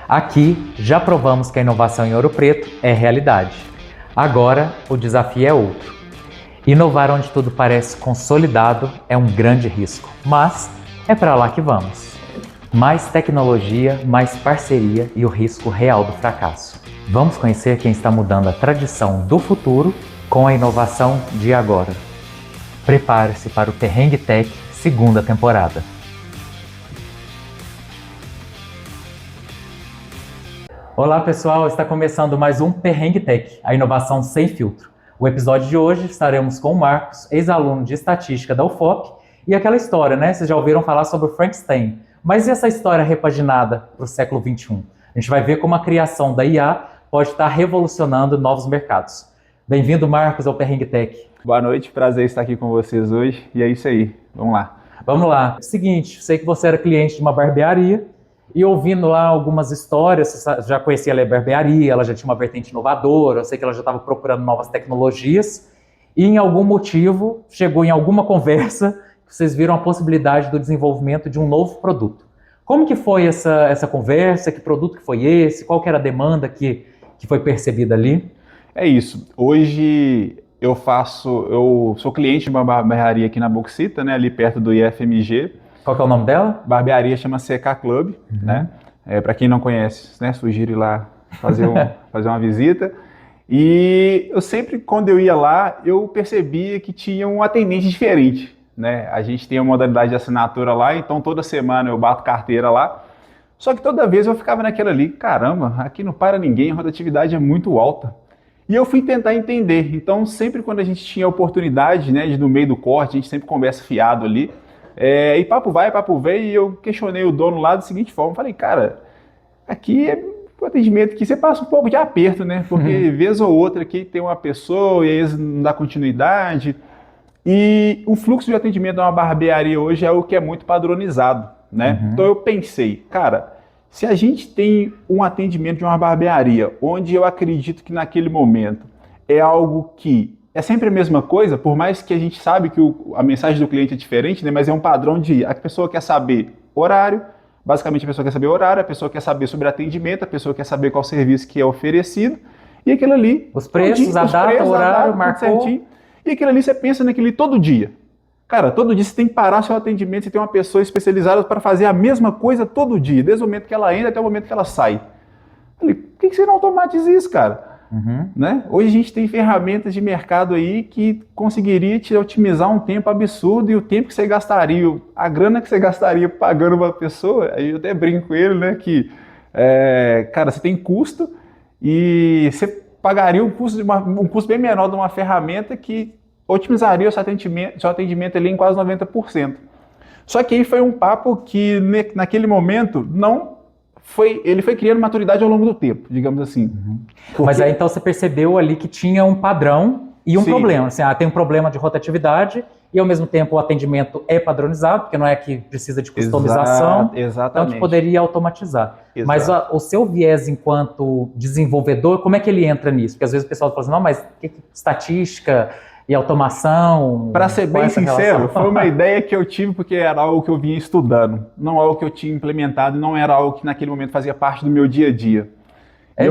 Aqui já provamos que a inovação em Ouro Preto é realidade. Agora o desafio é outro. Inovar onde tudo parece consolidado é um grande risco, mas é para lá que vamos. Mais tecnologia, mais parceria e o risco real do fracasso. Vamos conhecer quem está mudando a tradição do futuro com a inovação de agora. Prepare-se para o Perrengue Tech, segunda temporada. Olá pessoal, está começando mais um Perrengue Tech, a inovação sem filtro. O episódio de hoje estaremos com o Marcos, ex-aluno de estatística da UFOP, e aquela história, né? Vocês já ouviram falar sobre o Frankenstein, mas e essa história repaginada para o século XXI? A gente vai ver como a criação da IA pode estar revolucionando novos mercados. Bem-vindo, Marcos, ao Perrengue Tech. Boa noite, prazer estar aqui com vocês hoje, e é isso aí, vamos lá. Vamos lá. Seguinte, sei que você era cliente de uma barbearia, e ouvindo lá algumas histórias, você já conhecia a barbearia, ela já tinha uma vertente inovadora, eu sei que ela já estava procurando novas tecnologias, e em algum motivo, chegou em alguma conversa, vocês viram a possibilidade do desenvolvimento de um novo produto. Como que foi essa conversa? Que produto que foi esse? Qual que era a demanda que foi percebida ali? É isso, hoje eu sou cliente de uma barbearia aqui na Boxita, né, ali perto do IFMG. Qual que é o nome dela? Barbearia chama CK Club, né? Para quem não conhece, né, sugiro ir lá fazer uma visita. E eu sempre, quando eu ia lá, eu percebia que tinha um atendente diferente, né? A gente tem uma modalidade de assinatura lá, então toda semana eu bato carteira lá. Só que toda vez eu ficava naquela ali, caramba, aqui não para ninguém, a rotatividade é muito alta. E eu fui tentar entender. Então sempre quando a gente tinha a oportunidade, né, de no meio do corte, a gente sempre conversa fiado ali, e papo vai, papo vem, e eu questionei o dono lá da seguinte forma, falei, cara, aqui é o atendimento que você passa um pouco de aperto, né? Porque vez ou outra aqui tem uma pessoa e aí não dá continuidade. E o fluxo de atendimento de uma barbearia hoje é o que é muito padronizado, né? Então eu pensei, cara, se a gente tem um atendimento de uma barbearia, onde eu acredito que naquele momento é algo que é sempre a mesma coisa, por mais que a gente sabe que a mensagem do cliente é diferente, né? Mas é um padrão de a pessoa quer saber horário, basicamente a pessoa quer saber horário, a pessoa quer saber sobre atendimento, a pessoa quer saber qual serviço que é oferecido, e aquilo ali... Os preços, a data, o horário, marcou... Certinho, e aquilo ali você pensa naquilo ali todo dia. Cara, todo dia você tem que parar seu atendimento, você tem uma pessoa especializada para fazer a mesma coisa todo dia, desde o momento que ela entra até o momento que ela sai. Eu falei, por que você não automatiza isso, cara? Né? Hoje a gente tem ferramentas de mercado aí que conseguiria te otimizar um tempo absurdo, e o tempo que você gastaria, a grana que você gastaria pagando uma pessoa, aí eu até brinco com ele, né, que cara, você tem custo e você pagaria um custo bem menor de uma ferramenta que otimizaria o seu atendimento ali em quase 90%. Só que aí foi um papo que naquele momento ele foi criando maturidade ao longo do tempo, digamos assim. Porque... Mas aí então você percebeu ali que tinha um padrão e um problema. Assim, tem um problema de rotatividade e ao mesmo tempo o atendimento é padronizado, porque não é que precisa de customização, então que poderia automatizar. Exato. Mas o seu viés enquanto desenvolvedor, como é que ele entra nisso? Porque às vezes o pessoal fala assim, não, mas que estatística e automação... Para ser bem sincero, foi uma ideia que eu tive porque era algo que eu vinha estudando, não algo que eu tinha implementado, não era algo que naquele momento fazia parte do meu dia a dia.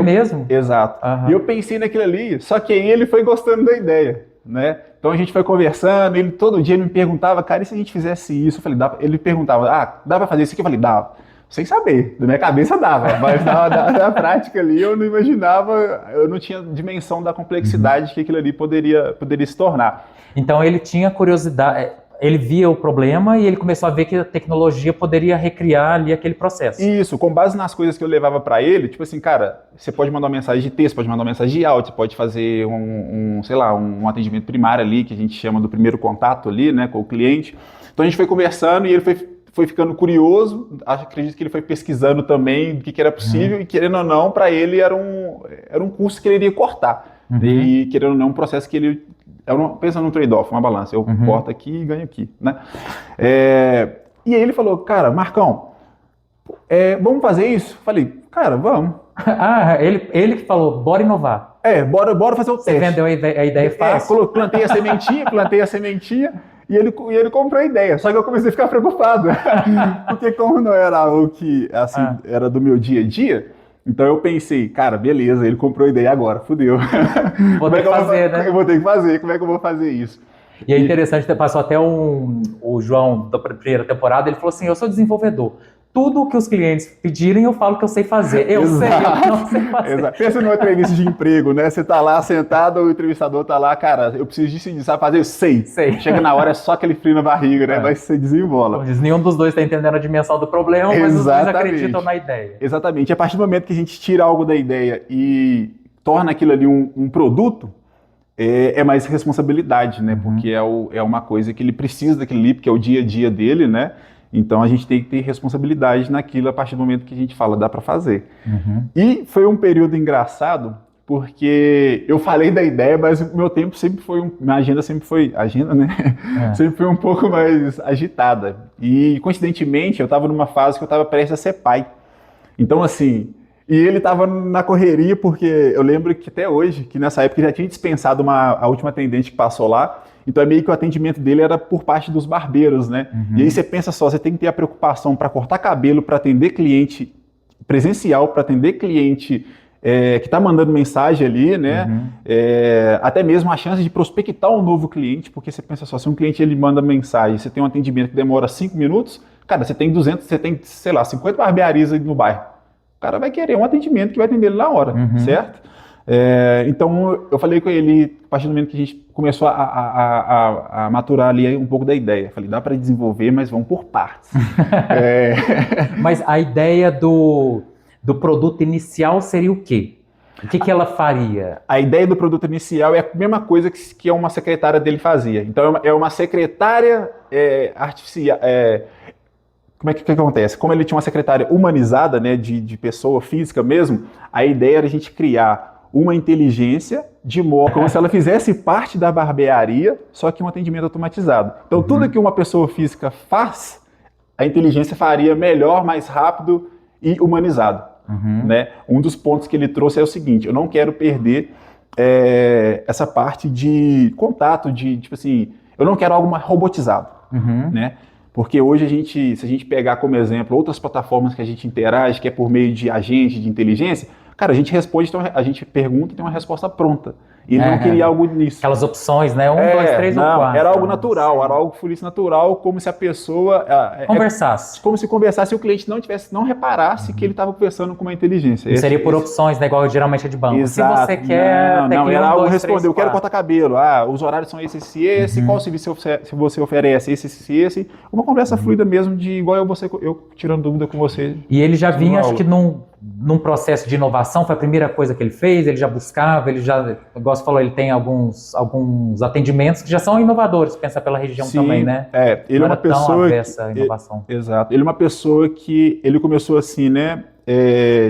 Mesmo? Exato. E eu pensei naquilo ali, só que aí ele foi gostando da ideia, né? Então a gente foi conversando, ele todo dia me perguntava, cara, e se a gente fizesse isso? Eu falei, ele perguntava, dá para fazer isso aqui? Eu falei, dá. Sem saber, na minha cabeça dava, mas na prática ali eu não imaginava, eu não tinha dimensão da complexidade que aquilo ali poderia se tornar. Então ele tinha curiosidade, ele via o problema e ele começou a ver que a tecnologia poderia recriar ali aquele processo. Isso, com base nas coisas que eu levava para ele, tipo assim, cara, você pode mandar uma mensagem de texto, pode mandar uma mensagem de áudio, você pode fazer um atendimento primário ali, que a gente chama do primeiro contato ali, né, com o cliente. Então a gente foi conversando e ele foi ficando curioso, acredito que ele foi pesquisando também o que era possível, e querendo ou não, para ele era um custo que ele iria cortar. E querendo ou não, um processo que ele... Pensa num trade-off, uma balança, eu corto aqui e ganho aqui, né? E aí ele falou, cara, Marcão, vamos fazer isso? Falei, cara, vamos. Ele que falou, bora inovar. Bora fazer o teste. Você vendeu a ideia fácil? Plantei a sementinha, e ele comprou a ideia, só que eu comecei a ficar preocupado, porque como não era algo que, assim, era do meu dia a dia, Então eu pensei, cara, beleza, ele comprou a ideia agora, fudeu. Vou ter que fazer, né? Eu vou ter que fazer, como é que eu vou fazer isso? E é interessante, passou até o João da primeira temporada, ele falou assim, eu sou desenvolvedor. Tudo o que os clientes pedirem, eu falo que eu sei fazer. Eu sei, eu não sei fazer. Exato. Pensa numa entrevista de emprego, né? Você tá lá sentado, o entrevistador tá lá, cara, eu preciso disso, sabe fazer? Eu sei. Chega na hora, é só aquele frio na barriga, né? Mas você desembola. Como diz, nenhum dos dois está entendendo a dimensão do problema, mas os dois acreditam na ideia. Exatamente. E a partir do momento que a gente tira algo da ideia e torna aquilo ali um produto, é mais responsabilidade, né? Porque é uma coisa que ele precisa daquele ali, porque é o dia a dia dele, né? Então a gente tem que ter responsabilidade naquilo a partir do momento que a gente fala, dá para fazer. E foi um período engraçado, porque eu falei da ideia, mas o meu tempo sempre foi, minha agenda sempre foi, sempre foi um pouco mais agitada. E coincidentemente eu estava numa fase que eu estava prestes a ser pai. Então assim, e ele estava na correria, porque eu lembro que até hoje, que nessa época já tinha dispensado a última atendente que passou lá, então é meio que o atendimento dele era por parte dos barbeiros, né? E aí você pensa só, você tem que ter a preocupação para cortar cabelo, para atender cliente presencial, para atender cliente que está mandando mensagem ali, né? Até mesmo a chance de prospectar um novo cliente, porque você pensa só, se um cliente ele manda mensagem, você tem um atendimento que demora 5 minutos, cara, você tem 200, você tem, sei lá, 50 barbearias no bairro. O cara vai querer um atendimento que vai atender ele na hora, certo? Então eu falei com ele, a partir do momento que a gente começou a maturar ali um pouco da ideia. Falei, dá para desenvolver, mas vamos por partes. Mas a ideia do produto inicial seria o quê? O que ela faria? A ideia do produto inicial é a mesma coisa que uma secretária dele fazia. Então é uma secretária artificial. Como é que acontece? Como ele tinha uma secretária humanizada, né, de pessoa física mesmo, a ideia era a gente criar uma inteligência de modo como se ela fizesse parte da barbearia, só que um atendimento automatizado. Então tudo que uma pessoa física faz, a inteligência faria melhor, mais rápido e humanizado. Né? Um dos pontos que ele trouxe é o seguinte, eu não quero perder essa parte de contato, tipo assim, eu não quero algo mais robotizado, né? Porque hoje se a gente pegar como exemplo outras plataformas que a gente interage, que é por meio de agente de inteligência, cara, a gente responde, então a gente pergunta e tem uma resposta pronta. E ele não queria algo nisso. Aquelas opções, né? 1, 2, 3 ou 4. Era algo natural, era algo que fluísse natural, como se a pessoa... conversasse. Como se conversasse e o cliente não reparasse que ele estava conversando com uma inteligência. Seria por opções, né? Igual geralmente é de banco. Exato. Se você quer... Não, era algo responder. Eu quero 4. cortar cabelo. Os horários são esse. Qual serviço você oferece? Esse. Uma conversa fluida mesmo, de igual eu tirando dúvida com você. E ele já vinha, acho que num processo de inovação, foi a primeira coisa que ele fez, ele já buscava, igual você falou, ele tem alguns atendimentos que já são inovadores, pensa pela região também, né? Ele é uma pessoa... essa inovação. Exato. Ele é uma pessoa que, ele começou assim, né?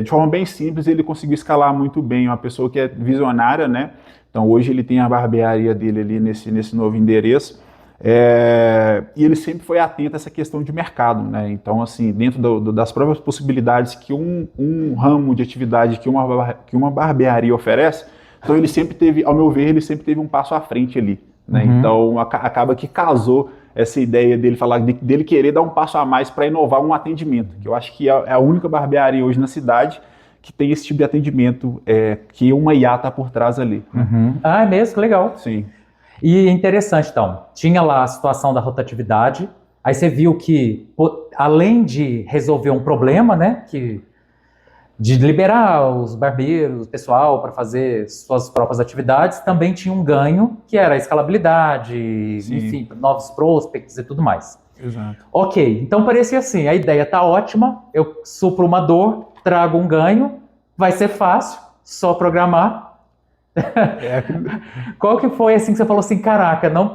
De forma bem simples, ele conseguiu escalar muito bem, uma pessoa que é visionária, né? Então hoje ele tem a barbearia dele ali nesse novo endereço. E ele sempre foi atento a essa questão de mercado, né? Então, assim, dentro das próprias possibilidades que um ramo de atividade que uma barbearia oferece, então ele sempre teve, ao meu ver, ele sempre teve um passo à frente ali, né? Então acaba que casou essa ideia dele falar dele querer dar um passo a mais para inovar um atendimento, que eu acho que é a única barbearia hoje na cidade que tem esse tipo de atendimento, que uma IA está por trás ali. Ah, é mesmo? Que legal. Sim. E é interessante, então, tinha lá a situação da rotatividade, aí você viu que, além de resolver um problema, né, de liberar os barbeiros, o pessoal, para fazer suas próprias atividades, também tinha um ganho, que era a escalabilidade, enfim, novos prospects e tudo mais. Exato. Ok, então parecia assim, a ideia está ótima, eu supro uma dor, trago um ganho, vai ser fácil, só programar. Qual que foi assim que você falou assim, caraca, não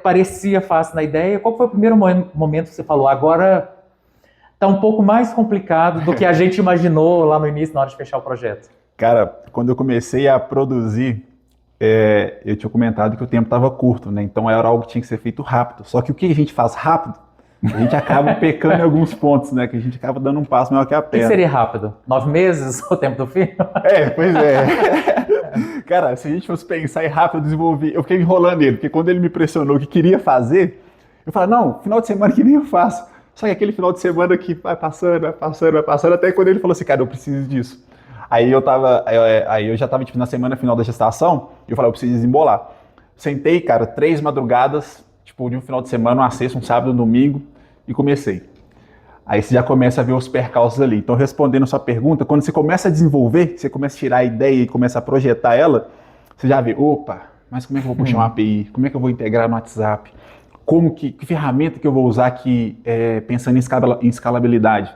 parecia fácil na ideia? Qual foi o primeiro momento que você falou, agora tá um pouco mais complicado do que a gente imaginou lá no início, na hora de fechar o projeto? Cara, quando eu comecei a produzir, eu tinha comentado que o tempo estava curto, né? Então era algo que tinha que ser feito rápido. Só que o que a gente faz rápido, a gente acaba pecando em alguns pontos, né? Que a gente acaba dando um passo maior que a perna. O que seria rápido? 9 meses, o tempo do filho? Pois é. Cara, se a gente fosse pensar em rápido desenvolver, eu fiquei enrolando ele, porque quando ele me pressionou que queria fazer, eu falei, não, final de semana que nem eu faço. Só que aquele final de semana que vai passando, até quando ele falou assim, cara, eu preciso disso. Aí eu já tava, tipo, na semana final da gestação, e eu falei, eu preciso desembolar. Sentei, cara, 3 madrugadas, tipo, de um final de semana, uma sexta, um sábado, um domingo, e comecei. Aí você já começa a ver os percalços ali. Então, respondendo a sua pergunta, quando você começa a desenvolver, você começa a tirar a ideia e começa a projetar ela, você já vê, opa, mas como é que eu vou puxar uma API? Como é que eu vou integrar no WhatsApp? Que ferramenta que eu vou usar aqui, pensando em escalabilidade,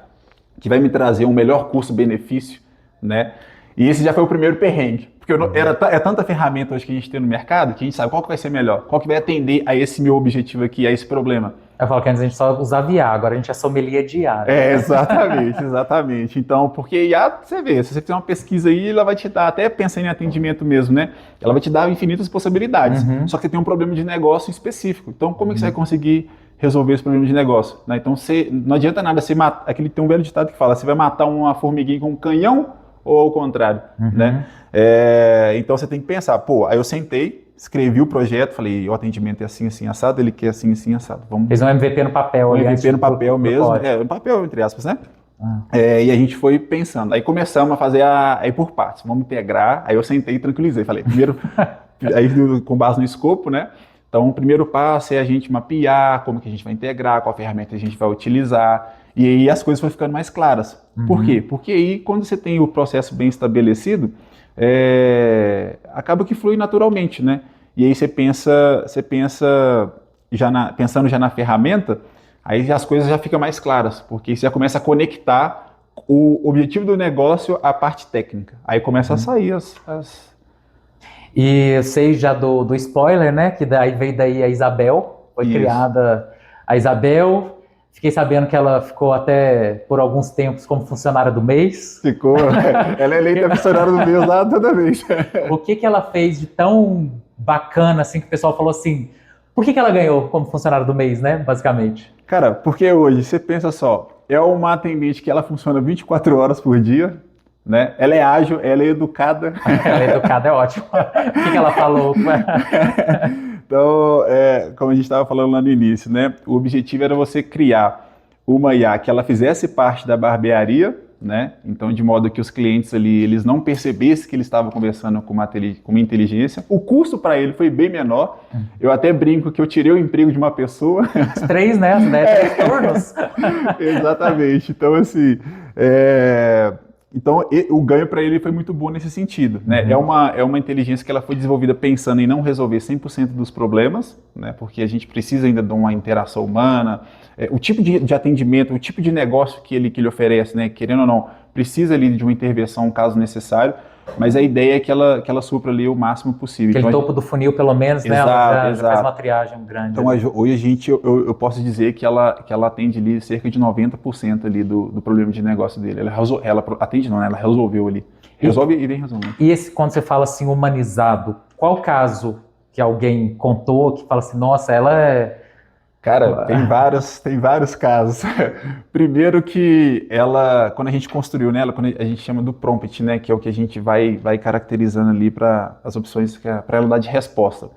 que vai me trazer um melhor custo-benefício, né? E esse já foi o primeiro perrengue, porque é tanta ferramenta hoje que a gente tem no mercado que a gente sabe qual que vai ser melhor, qual que vai atender a esse meu objetivo aqui, a esse problema. Eu falo que antes a gente só usava IA, agora a gente é sommelier de IA. Exatamente, exatamente. Então, porque IA, você vê, se você fizer uma pesquisa aí, ela vai te dar, até pensando em atendimento mesmo, né? Ela vai te dar infinitas possibilidades. Só que você tem um problema de negócio específico. Então, como é que você vai conseguir resolver esse problema de negócio? Né? Então, não adianta nada você matar. Aquele tem um velho ditado que fala: você vai matar uma formiguinha com um canhão ou ao contrário, né? Então, você tem que pensar, pô, aí eu sentei, escrevi o projeto, falei, o atendimento é assim, assim, assado, ele quer assim, assim, assado. Fez um MVP no papel. Um MVP no papel mesmo, no papel, entre aspas, né? E a gente foi pensando. Aí começamos a fazer aí por partes, vamos integrar. Aí eu sentei e tranquilizei. Falei, primeiro, aí com base no escopo, né? Então, o primeiro passo é a gente mapear como que a gente vai integrar, qual ferramenta a gente vai utilizar. E aí as coisas foram ficando mais claras. Por quê? Porque aí, quando você tem o processo bem estabelecido, acaba que flui naturalmente, né? E aí você pensa pensando já na ferramenta, aí as coisas já ficam mais claras, porque você já começa a conectar o objetivo do negócio à parte técnica. Aí começa a sair E eu sei já do spoiler, né? Que daí veio daí a Isabel, foi criada a Isabel. Fiquei sabendo que ela ficou até por alguns tempos como funcionária do mês. Ficou, ela é eleita funcionária do mês lá toda vez. O que ela fez de tão bacana, assim, que o pessoal falou assim, por que ela ganhou como funcionária do mês, né, basicamente? Cara, porque hoje, você pensa só, é uma atendente que ela funciona 24 horas por dia, né? Ela é ágil, ela é educada. Ela é educada, é ótimo. O que ela falou? Então, como a gente estava falando lá no início, né? O objetivo era você criar uma IA que ela fizesse parte da barbearia, né? Então, de modo que os clientes ali, eles não percebessem que eles estavam conversando com uma inteligência. O custo para ele foi bem menor. Eu até brinco que eu tirei o emprego de uma pessoa. Os 3, né? As 10 turnos. Exatamente. Então, assim, então, o ganho para ele foi muito bom nesse sentido, né? É uma inteligência que ela foi desenvolvida pensando em não resolver 100% dos problemas, né? Porque a gente precisa ainda de uma interação humana, o tipo de atendimento, o tipo de negócio que ele oferece, né? Querendo ou não, precisa ali de uma intervenção, caso necessário, mas a ideia é que ela supra ali o máximo possível. Aquele topo do funil, pelo menos, né? Ela já faz uma triagem grande. Então, hoje eu posso dizer que ela atende ali cerca de 90% ali do problema de negócio dele. Ela atende não, né? Ela resolveu ali. Resolve e vem resolvendo. E quando você fala assim, humanizado, qual caso que alguém contou que fala assim, nossa, ela é... Cara, tem vários casos. Primeiro que quando a gente construiu nela, quando a gente chama do prompt, né, que é o que a gente vai caracterizando ali para as opções, para ela dar de resposta.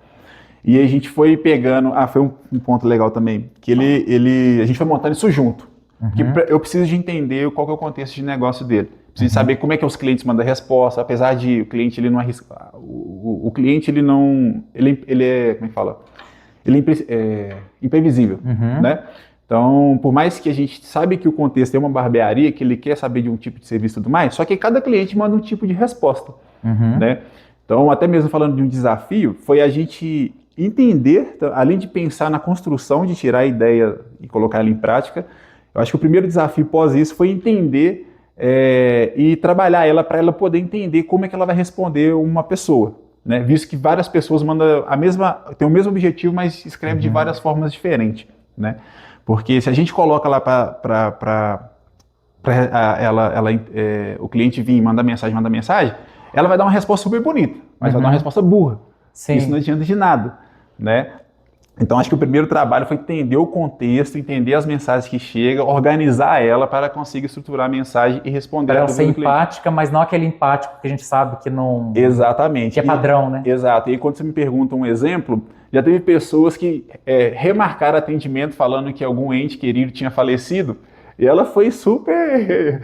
E a gente foi pegando, foi um ponto legal também, que a gente foi montando isso junto. Porque eu preciso de entender qual que é o contexto de negócio dele. Preciso saber como é que os clientes mandam a resposta, apesar de o cliente ele não arrisca, o cliente ele é, como é que fala? Ele é imprevisível, né? Então, por mais que a gente sabe que o contexto é uma barbearia, que ele quer saber de um tipo de serviço e tudo mais, só que cada cliente manda um tipo de resposta, né? Então, até mesmo falando de um desafio, foi a gente entender, além de pensar na construção, de tirar a ideia e colocar ela em prática, eu acho que o primeiro desafio pós isso foi entender e trabalhar ela para ela poder entender como é que ela vai responder uma pessoa. Né? Visto que várias pessoas mandam tem o mesmo objetivo, mas escreve de várias formas diferentes, né? Porque se a gente coloca lá para o cliente vir e mandar mensagem, ela vai dar uma resposta super bonita, mas vai dar uma resposta burra. Sim. Isso não adianta de nada, né? Então, acho que o primeiro trabalho foi entender o contexto, entender as mensagens que chegam, organizar ela para conseguir estruturar a mensagem e responder. Para ela ser empática, mas não aquele empático que a gente sabe que não... Exatamente. Que é padrão, né? Exato. E quando você me pergunta um exemplo, já teve pessoas que remarcaram atendimento falando que algum ente querido tinha falecido, E ela foi super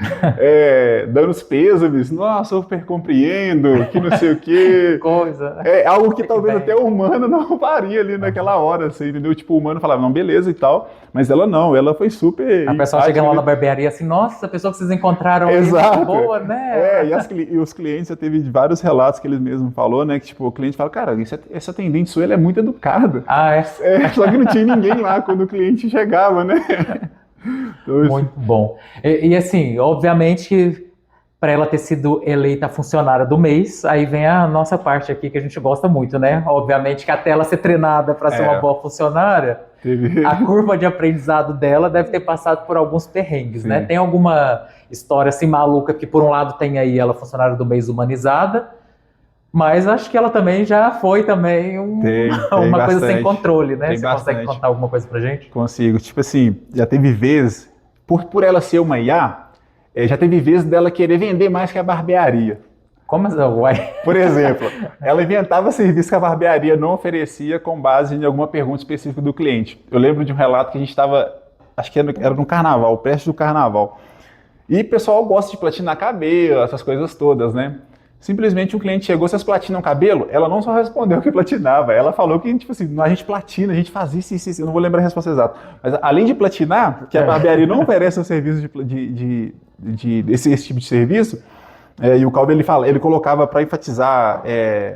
dando os pêsames, nossa, super compreendo, que não sei o quê. Coisa. É algo que talvez até o humano não faria ali naquela hora, assim, entendeu? Tipo, o humano falava, não, beleza e tal, mas ela não, ela foi super A pessoa chega empática lá ali. na barbearia assim, nossa, essa pessoa que vocês encontraram aí, Exato. muito boa, né? E os clientes, já teve vários relatos que eles mesmos falou, né? Que tipo, o cliente fala, cara, essa atendente sua, ela é muito educada. Ah, é Só que não tinha ninguém lá quando o cliente chegava, né? Então, muito bom. E assim, obviamente, para ela ter sido eleita funcionária do mês, aí vem a nossa parte aqui que a gente gosta muito, né? Obviamente que até ela ser treinada para ser uma boa funcionária, teve... a curva de aprendizado dela deve ter passado por alguns perrengues, né? Sim. Tem alguma história assim maluca que por um lado tem aí ela funcionária do mês humanizada, mas acho que ela também já foi também uma coisa sem controle, né? Você consegue contar alguma coisa pra gente? Consigo. Tipo assim, já teve vezes, por ela ser uma IA, já teve vezes dela querer vender mais que a barbearia. Como assim? Uai? Por exemplo, ela inventava serviço que a barbearia não oferecia com base em alguma pergunta específica do cliente. Eu lembro de um relato que a gente estava, acho que era no carnaval, prestes do carnaval. E o pessoal gosta de platinar cabelo, essas coisas todas, né? Simplesmente um cliente chegou, vocês platinam cabelo? Ela não só respondeu que platinava, ela falou que, tipo assim, a gente platina, a gente faz isso, eu não vou lembrar a resposta exata. Mas além de platinar, que a barbearia não oferece um serviço esse tipo de serviço, e o Calvin, ele colocava para enfatizar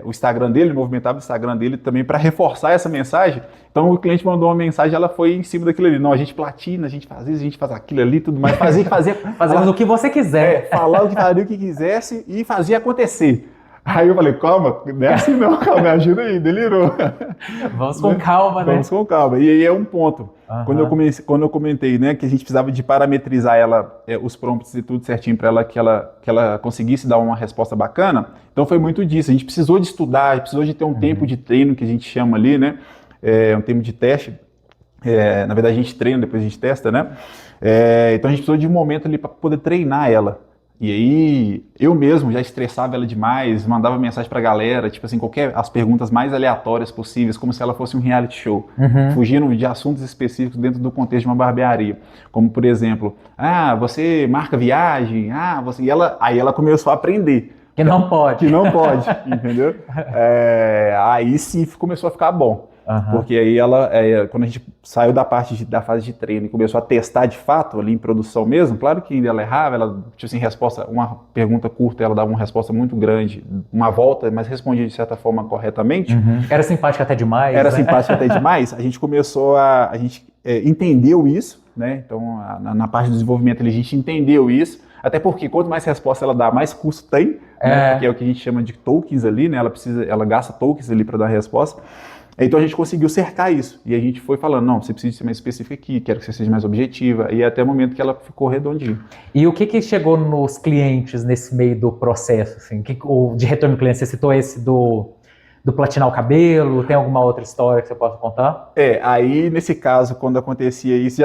o Instagram dele, movimentava o Instagram dele também para reforçar essa mensagem. Então o cliente mandou uma mensagem, ela foi em cima daquilo ali. Não, a gente platina, a gente faz isso, a gente faz aquilo ali, tudo mais. Fazemos o que você quiser. Falar o que faria o que quisesse e fazia acontecer. Aí eu falei, calma, não é assim não, calma, me ajuda aí, delirou. Vamos com calma, né? Vamos com calma. E aí é um ponto. Quando eu comentei, né, que a gente precisava de parametrizar ela, os prompts e tudo certinho para ela que ela conseguisse dar uma resposta bacana, então foi muito disso. A gente precisou de estudar, a gente precisou de ter um tempo de treino, que a gente chama ali, né, um tempo de teste. Na verdade, a gente treina, depois a gente testa, né? Então a gente precisou de um momento ali para poder treinar ela. E aí, eu mesmo já estressava ela demais, mandava mensagem pra galera, tipo assim, as perguntas mais aleatórias possíveis, como se ela fosse um reality show, fugindo de assuntos específicos dentro do contexto de uma barbearia. Como, por exemplo, você marca viagem, aí ela começou a aprender. Que não pode. Que não pode, entendeu? Aí sim começou a ficar bom. Porque aí quando a gente saiu da fase de treino e começou a testar de fato ali em produção mesmo, claro que ainda ela errava, ela tipo assim, uma pergunta curta, ela dava uma resposta muito grande, uma volta, mas respondia de certa forma corretamente. Era simpática até demais. Era né? simpática até demais. A gente começou a gente entendeu isso, né? Então na parte do desenvolvimento a gente entendeu isso. Até porque quanto mais resposta ela dá, mais custo tem, né? Porque é o que a gente chama de tokens ali, né? Ela gasta tokens ali para dar a resposta. Então a gente conseguiu cercar isso, e a gente foi falando, não, você precisa ser mais específico aqui, quero que você seja mais objetiva, e até o momento que ela ficou redondinha. E o que chegou nos clientes nesse meio do processo, assim, de retorno do cliente? Você citou esse do platinar o cabelo, tem alguma outra história que você possa contar? Aí nesse caso, quando acontecia isso,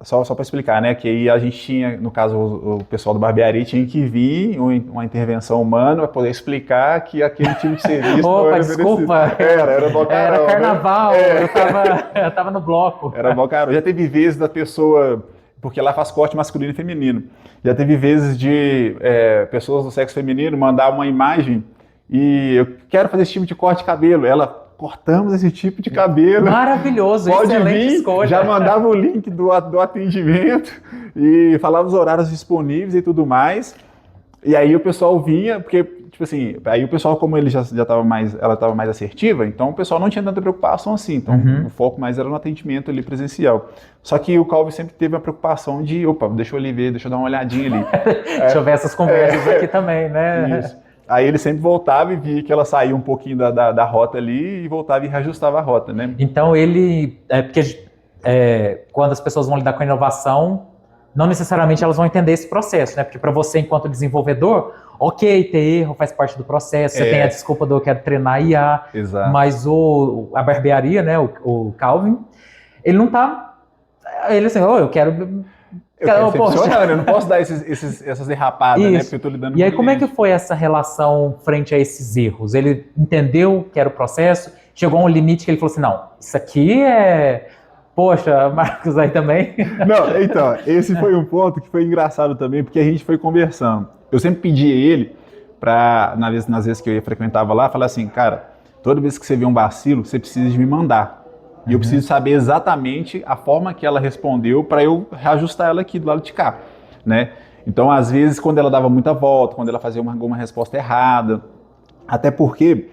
só para explicar, né, que aí a gente tinha, no caso o pessoal do barbearia tinha que vir uma intervenção humana para poder explicar que aquele tipo de serviço não era desculpa. Era bom caramba. Era carnaval, eu tava no bloco. Era bom caramba. Já teve vezes da pessoa, porque lá faz corte masculino e feminino, já teve vezes de pessoas do sexo feminino mandar uma imagem e eu quero fazer esse tipo de corte de cabelo. Cortamos esse tipo de cabelo. Maravilhoso, pode excelente vir, escolha. Já mandava o link do atendimento e falava os horários disponíveis e tudo mais. E aí o pessoal vinha, porque, tipo assim, aí o pessoal, como ele ela estava mais assertiva, então o pessoal não tinha tanta preocupação assim. Então o foco mais era no atendimento ali presencial. Só que o Calvin sempre teve a preocupação de, deixa eu ali ver, deixa eu dar uma olhadinha ali. Deixa eu ver essas conversas aqui também, né? Isso. Aí ele sempre voltava e via que ela saía um pouquinho da rota ali e voltava e reajustava a rota, né? Então porque quando as pessoas vão lidar com a inovação, não necessariamente elas vão entender esse processo, né? Porque para você, enquanto desenvolvedor, ok, ter erro faz parte do processo, você tem a desculpa do eu quero treinar IA, Exato. Mas a barbearia, né, o Calvin, ele não tá... Ele assim, eu quero... Eu quero ser funcionário, eu não posso dar essas derrapadas, né? Porque eu tô lidando com E aí, como é que foi essa relação frente a esses erros? Ele entendeu que era o processo, chegou a um limite que ele falou assim, não, isso aqui poxa, Marcos aí também. Não, então, esse foi um ponto que foi engraçado também, porque a gente foi conversando. Eu sempre pedi a ele, nas vezes que eu frequentava lá, falar assim, cara, toda vez que você vê um vacilo, você precisa de me mandar. E eu preciso saber exatamente a forma que ela respondeu para eu reajustar ela aqui do lado de cá, né? Então, às vezes, quando ela dava muita volta, quando ela fazia alguma resposta errada, até porque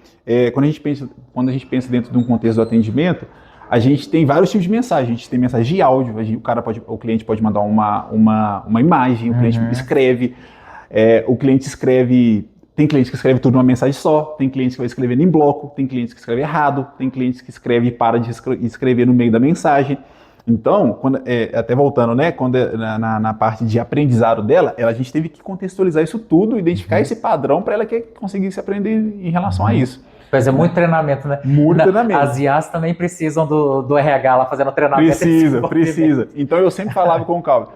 quando a gente pensa dentro de um contexto do atendimento, a gente tem vários tipos de mensagem. A gente tem mensagem de áudio, o cliente pode mandar uma imagem, o cliente escreve, o cliente escreve. Tem cliente que escreve tudo numa mensagem só, tem cliente que vai escrevendo em bloco, tem cliente que escreve errado, tem cliente que escreve e para de escrever no meio da mensagem. Então, até voltando, né, na parte de aprendizado dela, a gente teve que contextualizar isso tudo, identificar esse padrão para ela que conseguisse aprender em relação a isso. Pois é, muito treinamento, né? Muito treinamento. As IAs também precisam do RH lá fazendo treinamento. Precisa. Então eu sempre falava com o Calvin,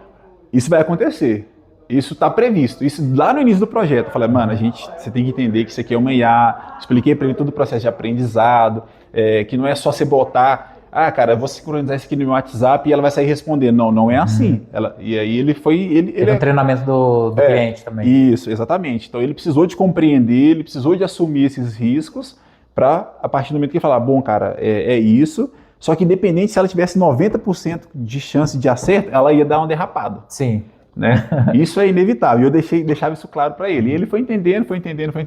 isso vai acontecer. Isso está previsto. Isso lá no início do projeto. Eu falei, mano, você tem que entender que isso aqui é uma IA. Expliquei para ele todo o processo de aprendizado, que não é só você botar, cara, eu vou sincronizar isso aqui no meu WhatsApp e ela vai sair respondendo. Não é assim. E aí ele foi... Ele um treinamento do cliente também. Isso, exatamente. Então ele precisou de compreender, ele precisou de assumir esses riscos para, a partir do momento que ele falar, bom, cara, é isso. Só que independente se ela tivesse 90% de chance de acerto, ela ia dar uma derrapada. Sim. Né? Isso é inevitável. Eu deixava isso claro para ele. E ele foi entendendo.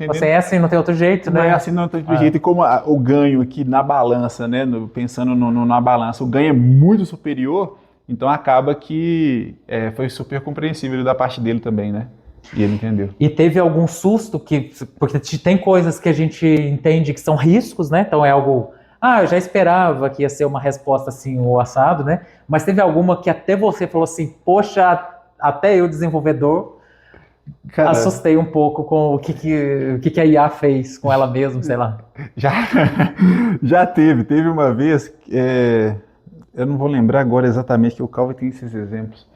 Você é assim, não tem outro jeito, né? Não é assim, não tem outro jeito. E como o ganho aqui na balança, né? Pensando na balança, o ganho é muito superior, então acaba que foi super compreensível da parte dele também, né? E ele entendeu. E teve algum susto, porque tem coisas que a gente entende que são riscos, né? Então é algo... eu já esperava que ia ser uma resposta assim, o assado, né? Mas teve alguma que até você falou assim, poxa... Até eu, desenvolvedor, assustei um pouco com o que a IA fez com ela mesma, sei lá. Já teve uma vez, eu não vou lembrar agora exatamente, que o Calvin tem esses exemplos,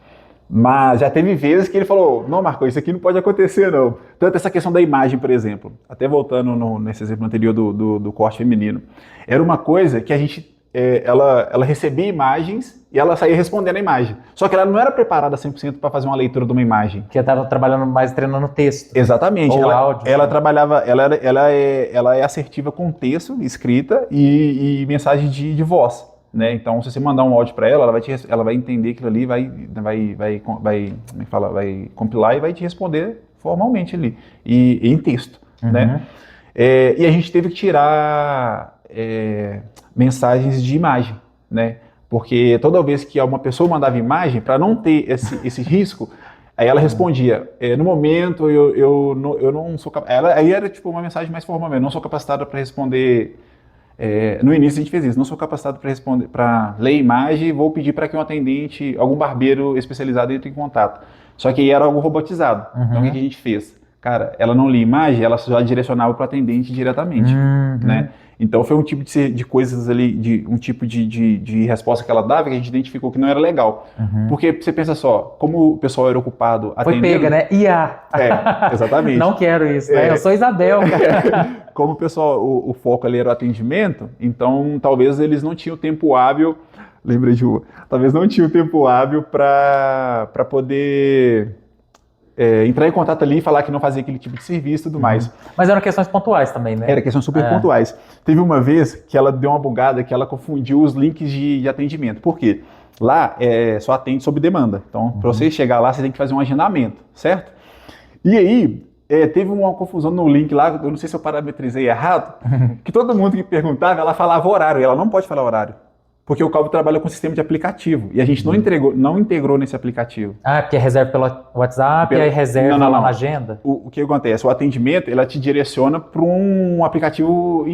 mas já teve vezes que ele falou, não, Marco, isso aqui não pode acontecer, não. Tanto essa questão da imagem, por exemplo, até voltando nesse exemplo anterior do corte feminino, era uma coisa que a gente... ela recebia imagens e ela saía respondendo a imagem. Só que ela não era preparada 100% para fazer uma leitura de uma imagem. Porque ela estava trabalhando mais treinando texto. Exatamente. Ou áudio. Ela trabalhava, ela é assertiva com texto, escrita e mensagem de voz. Né? Então, se você mandar um áudio para ela, ela vai entender aquilo ali, vai compilar e vai te responder formalmente ali. E em texto. Né? E a gente teve que tirar... mensagens de imagem, né? Porque toda vez que uma pessoa mandava imagem, para não ter esse risco, aí ela respondia, no momento eu não sou capaz. Aí era tipo uma mensagem mais formal mesmo, não sou capacitada para responder. No início a gente fez isso, não sou capacitado para responder, para ler imagem, vou pedir para que um atendente, algum barbeiro especializado entre em contato. Só que aí era algo robotizado. Então o que a gente fez? Cara, ela não lia imagem, ela já direcionava para o atendente diretamente, né? Então foi um tipo de coisas ali, um tipo de resposta que ela dava que a gente identificou que não era legal. Porque você pensa só, como o pessoal era ocupado atendendo... Foi pega, né? IA. Exatamente. Não quero isso, né? Eu sou Isabel. Como o pessoal, o foco ali era o atendimento, então talvez eles não tinham tempo hábil, lembrei de uma, talvez não tinham tempo hábil para poder... entrar em contato ali e falar que não fazia aquele tipo de serviço e tudo mais. Mas eram questões pontuais também, né? Era questões super pontuais. Teve uma vez que ela deu uma bugada, que ela confundiu os links de atendimento. Por quê? Lá só atende sob demanda. Então, para você chegar lá, você tem que fazer um agendamento, certo? E aí, teve uma confusão no link lá, eu não sei se eu parametrizei errado, que todo mundo que perguntava, ela falava horário, e ela não pode falar horário. Porque o Calvin trabalha com sistema de aplicativo. E a gente não integrou nesse aplicativo. Porque reserva pelo WhatsApp e aí reserva lá na agenda? O que acontece? O atendimento, ela te direciona para um aplicativo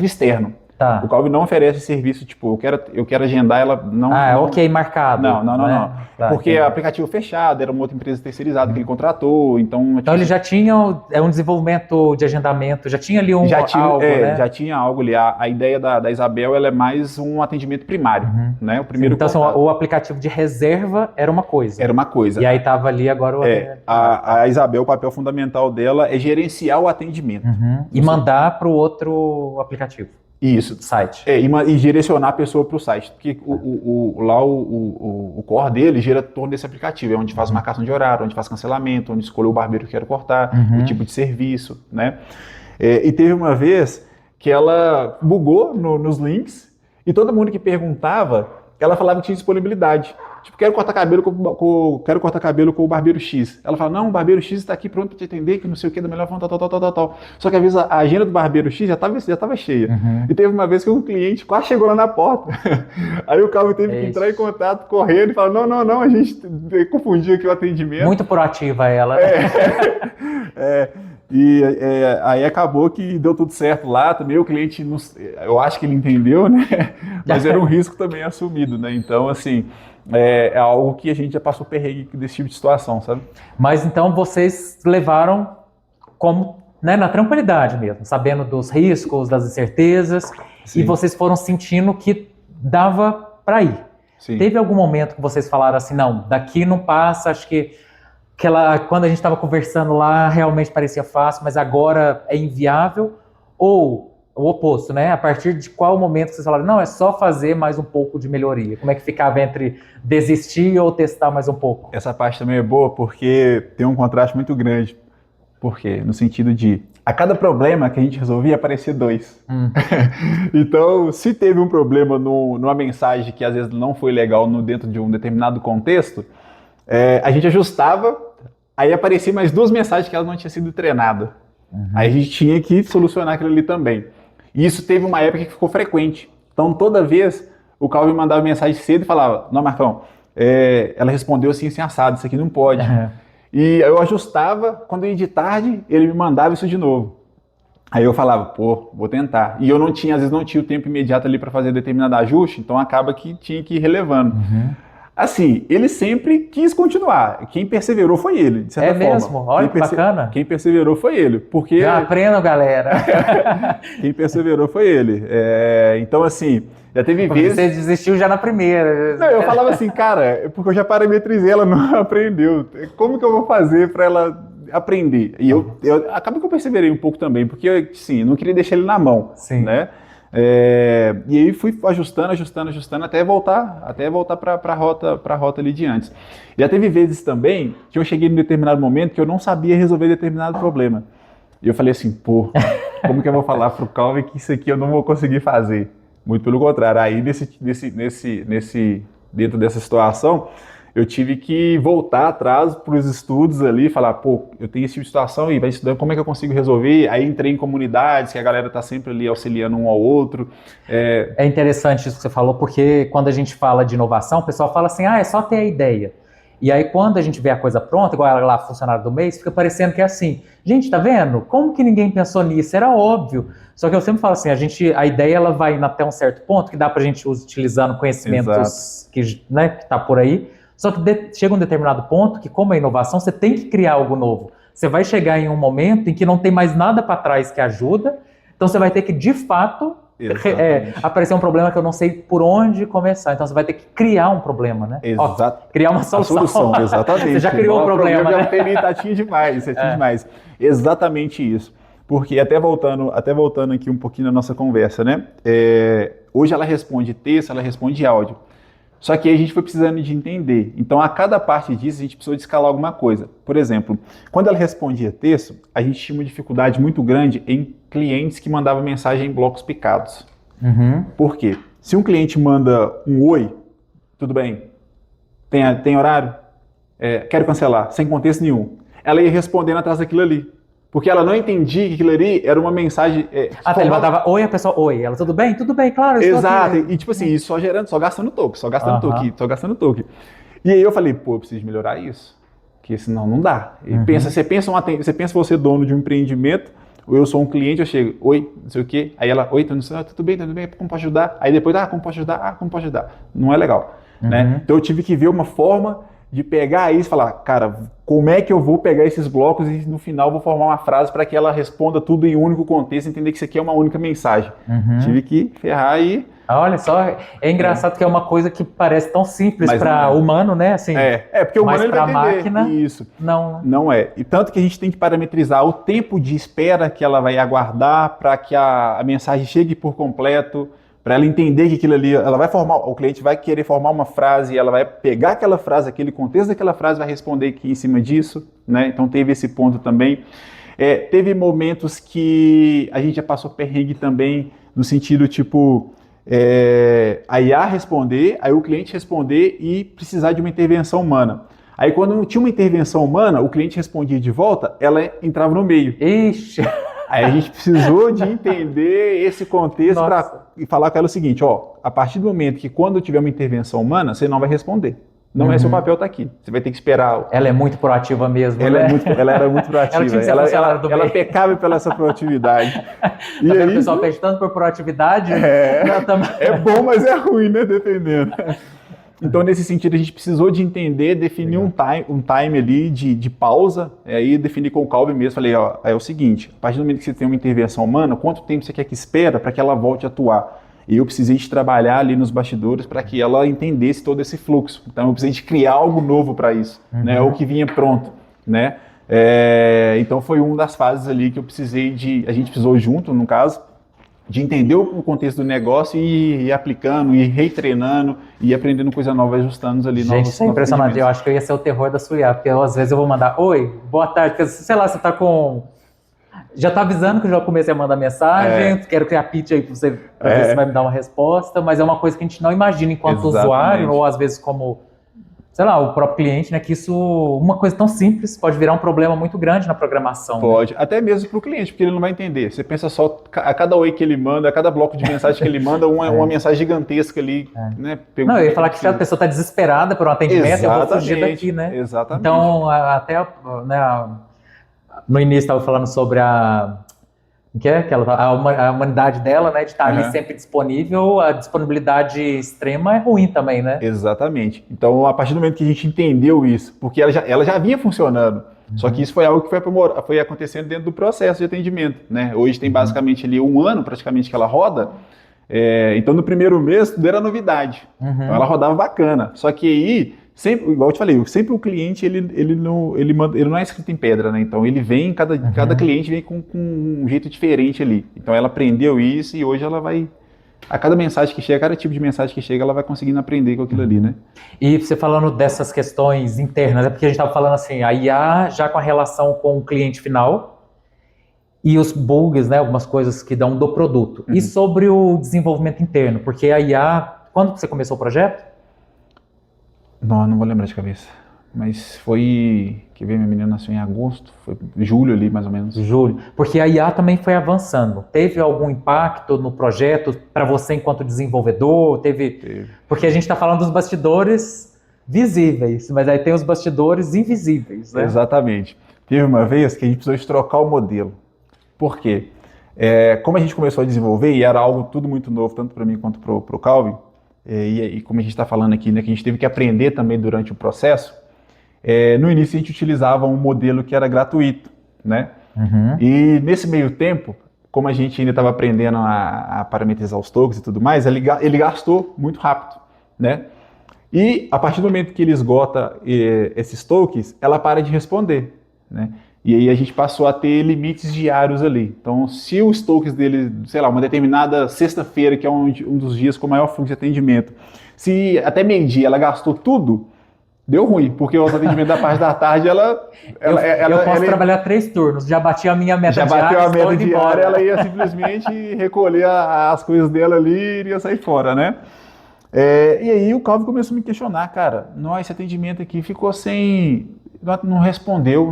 externo. Tá. O Calvin não oferece serviço, tipo, eu quero agendar, ela não... ok, marcado. Não. Tá, porque é aplicativo fechado, era uma outra empresa terceirizada que ele contratou, então... Então ele já tinha um desenvolvimento de agendamento, já tinha ali algo, né? Já tinha algo ali. A ideia da Isabel, ela é mais um atendimento primário, né? O primeiro então o aplicativo de reserva era uma coisa. Era uma coisa. E aí estava ali agora o... A Isabel, o papel fundamental dela é gerenciar o atendimento. E mandar para o outro aplicativo. Isso. Site. E direcionar a pessoa para o site. Porque o core dele gira em torno desse aplicativo. É onde faz marcação de horário, onde faz cancelamento, onde escolhe o barbeiro que quero cortar, o tipo de serviço, né? E teve uma vez que ela bugou nos links e todo mundo que perguntava, ela falava que tinha disponibilidade. Tipo, quero cortar cabelo com o barbeiro X. Ela fala, não, o barbeiro X está aqui pronto para te atender, que não sei o que, da melhor forma, tal. Só que às vezes a agenda do barbeiro X já estava cheia. E teve uma vez que um cliente quase chegou lá na porta. Aí o Calvin teve que entrar em contato correndo e falar, não, a gente confundiu aqui o atendimento. Muito proativa ela. Aí acabou que deu tudo certo lá, também o cliente, eu acho que ele entendeu, né? Mas era um risco também assumido, né? Então, assim, é algo que a gente já passou perrengue desse tipo de situação, sabe? Mas então vocês levaram como, né, na tranquilidade mesmo, sabendo dos riscos, das incertezas, Sim. E vocês foram sentindo que dava para ir. Sim. Teve algum momento que vocês falaram assim, não, daqui não passa, acho que quando a gente estava conversando lá, realmente parecia fácil, mas agora é inviável? Ou o oposto, né? A partir de qual momento vocês falaram, não, é só fazer mais um pouco de melhoria? Como é que ficava entre desistir ou testar mais um pouco? Essa parte também é boa porque tem um contraste muito grande. Por quê? No sentido de, a cada problema que a gente resolvia, aparecia 2. Então, se teve um problema numa mensagem que às vezes não foi legal dentro de um determinado contexto, a gente ajustava, aí aparecia mais 2 mensagens que ela não tinha sido treinada. Aí a gente tinha que solucionar aquilo ali também. E isso teve uma época que ficou frequente. Então toda vez o Calvin mandava mensagem cedo e falava, não, Marcão, ela respondeu assim assado, isso aqui não pode. E eu ajustava, quando eu ia de tarde, ele me mandava isso de novo. Aí eu falava, vou tentar. E eu às vezes não tinha o tempo imediato ali para fazer determinado ajuste, então acaba que tinha que ir relevando. Assim, ele sempre quis continuar. Quem perseverou foi ele, de certa forma. Mesmo? Olha que bacana. Quem perseverou foi ele. Porque... Já aprendam, galera. Quem perseverou foi ele. Então, assim, já teve vezes... Você desistiu já na primeira. Não, eu falava assim, cara, porque eu já parametrizei, ela não aprendeu. Como que eu vou fazer para ela aprender? E eu acaba que eu perseverei um pouco também, porque, sim, não queria deixar ele na mão, Sim. né? E aí fui ajustando até voltar para a rota ali de antes. Já teve vezes também que eu cheguei em determinado momento que eu não sabia resolver determinado problema. E eu falei assim, como que eu vou falar pro Calvin que isso aqui eu não vou conseguir fazer? Muito pelo contrário. Aí dentro dessa situação, eu tive que voltar atrás para os estudos ali e falar, eu tenho esse tipo de situação e vai estudando como é que eu consigo resolver. Aí entrei em comunidades, que a galera tá sempre ali auxiliando um ao outro. É interessante isso que você falou, porque quando a gente fala de inovação, o pessoal fala assim, é só ter a ideia. E aí quando a gente vê a coisa pronta, igual ela lá, funcionário do mês, fica parecendo que é assim, gente, tá vendo? Como que ninguém pensou nisso? Era óbvio. Só que eu sempre falo assim, a ideia ela vai até um certo ponto, que dá pra gente utilizando conhecimentos que tá por aí. Só que chega um determinado ponto que, como é inovação, você tem que criar algo novo. Você vai chegar em um momento em que não tem mais nada para trás que ajuda, então você vai ter que, de fato, aparecer um problema que eu não sei por onde começar. Então você vai ter que criar um problema, né? Exato. Criar uma solução. A solução, exatamente. Você já criou o problema, né? Tinha demais. Exatamente isso. Porque, até voltando aqui um pouquinho na nossa conversa, né? Hoje ela responde texto, ela responde áudio. Só que aí a gente foi precisando de entender. Então, a cada parte disso, a gente precisou de escalar alguma coisa. Por exemplo, quando ela respondia texto, a gente tinha uma dificuldade muito grande em clientes que mandavam mensagem em blocos picados. Por quê? Se um cliente manda um oi, tudo bem, tem horário? Quero cancelar, sem contexto nenhum. Ela ia respondendo atrás daquilo ali. Porque ela não entendia que aquilo ali era uma mensagem... ele mandava oi, a pessoa, oi. Ela, tudo bem, claro, eu estou aqui. Exato, e tipo assim, isso só gastando toque. E aí eu falei, eu preciso melhorar isso, porque senão não dá. E você pensa você dono de um empreendimento, ou eu sou um cliente, eu chego, oi, não sei o quê, aí ela, oi, tudo bem, como posso ajudar? Aí depois, como posso ajudar? Não é legal, né? Então eu tive que ver uma forma de pegar isso e falar, cara, como é que eu vou pegar esses blocos e no final vou formar uma frase para que ela responda tudo em um único contexto, entender que isso aqui é uma única mensagem. Tive que ferrar e Olha só, é engraçado que é uma coisa que parece tão simples Mas para não é. humano, né? Assim, Porque o humano mas ele vai para entender. máquina, Isso. não. Não é. E tanto que a gente tem que parametrizar o tempo de espera que ela vai aguardar para que a mensagem chegue por completo, para ela entender que aquilo ali, ela vai formar, o cliente vai querer formar uma frase, ela vai pegar aquela frase, aquele contexto daquela frase, vai responder aqui em cima disso, né? Então teve esse ponto também. Teve momentos que a gente já passou perrengue também, no sentido tipo, a IA responder, aí o cliente responder e precisar de uma intervenção humana. Aí quando tinha uma intervenção humana, o cliente respondia de volta, ela entrava no meio. Ixi! Aí a gente precisou de entender esse contexto e falar com ela o seguinte, a partir do momento que quando tiver uma intervenção humana, você não vai responder. Não é seu papel estar aqui. Você vai ter que esperar. Ela é muito proativa mesmo, ela né? Ela era muito proativa. Ela tinha que ser funcionária do ela meio. pecava pela essa proatividade. Tá vendo o pessoal pede tanto por proatividade? É bom, mas é ruim, né? Dependendo. Então, nesse sentido, a gente precisou de entender, definir um time ali de pausa, aí definir com o Calvin mesmo, falei, é o seguinte, a partir do momento que você tem uma intervenção humana, quanto tempo você quer que espera para que ela volte a atuar? E eu precisei de trabalhar ali nos bastidores para que ela entendesse todo esse fluxo. Então, eu precisei de criar algo novo para isso, né? O que vinha pronto, né? Então, foi uma das fases ali que eu precisei a gente precisou junto, no caso, de entender o contexto do negócio e ir aplicando, e retreinando, e aprendendo coisa nova, ajustando ali. Gente, isso é impressionante. Eu acho que eu ia ser o terror da sua IA, porque às vezes eu vou mandar, oi, boa tarde, porque, sei lá, você tá com... Já tá avisando que eu já comecei a mandar mensagem, quero criar pitch aí pra você ver se vai me dar uma resposta, mas é uma coisa que a gente não imagina enquanto usuário, ou às vezes como... sei lá, o próprio cliente, né, que isso, uma coisa tão simples, pode virar um problema muito grande na programação. Pode, né? Até mesmo para o cliente, porque ele não vai entender. Você pensa só, a cada oi que ele manda, a cada bloco de mensagem que ele manda, uma mensagem gigantesca ali, né? Não, eu ia falar que se a pessoa está desesperada por um atendimento, eu vou fugir daqui, né? Exatamente. Então, até né, no início estava falando sobre a humanidade dela, né, de estar ali sempre disponível, a disponibilidade extrema é ruim também, né? Exatamente. Então, a partir do momento que a gente entendeu isso, porque ela já vinha funcionando, só que isso foi algo que foi acontecendo dentro do processo de atendimento, né? Hoje tem basicamente ali 1 ano, praticamente, que ela roda, então no primeiro mês tudo era novidade, então ela rodava bacana, só que aí, sempre, igual eu te falei, sempre o cliente ele não é escrito em pedra, né? Então ele vem, cada cliente vem com um jeito diferente ali. Então ela aprendeu isso e hoje ela vai, a cada mensagem que chega, cada tipo de mensagem que chega, ela vai conseguindo aprender com aquilo ali, né? E você falando dessas questões internas, é porque a gente estava falando assim, a IA já com a relação com o cliente final e os bugs, né? Algumas coisas que dão do produto. E sobre o desenvolvimento interno, porque a IA, quando você começou o projeto? Não vou lembrar de cabeça. Mas foi... Quer ver, minha menina nasceu em agosto, foi julho ali, mais ou menos. Julho. Porque a IA também foi avançando. Teve algum impacto no projeto para você enquanto desenvolvedor? Teve. Porque a gente está falando dos bastidores visíveis, mas aí tem os bastidores invisíveis, né? Exatamente. Teve uma vez que a gente precisou de trocar o modelo. Por quê? Como a gente começou a desenvolver, e era algo tudo muito novo, tanto para mim quanto para o Calvin, e como a gente está falando aqui, né, que a gente teve que aprender também durante o processo, no início a gente utilizava um modelo que era gratuito, né? E nesse meio tempo, como a gente ainda estava aprendendo a parametrizar os tokens e tudo mais, ele gastou muito rápido, né? E a partir do momento que ele esgota esses tokens, ela para de responder, né? E aí a gente passou a ter limites diários ali. Então, se os tokens dele, sei lá, uma determinada sexta-feira, que é um dos dias com maior fluxo de atendimento, se até meio-dia ela gastou tudo, deu ruim, porque o atendimento da parte da tarde, eu posso trabalhar 3 turnos, já bati a minha meta diária. Já bateu a meta diária, ela ia simplesmente recolher as coisas dela ali e iria sair fora, né? E aí o Calvin começou a me questionar, cara, esse atendimento aqui ficou sem... Não respondeu,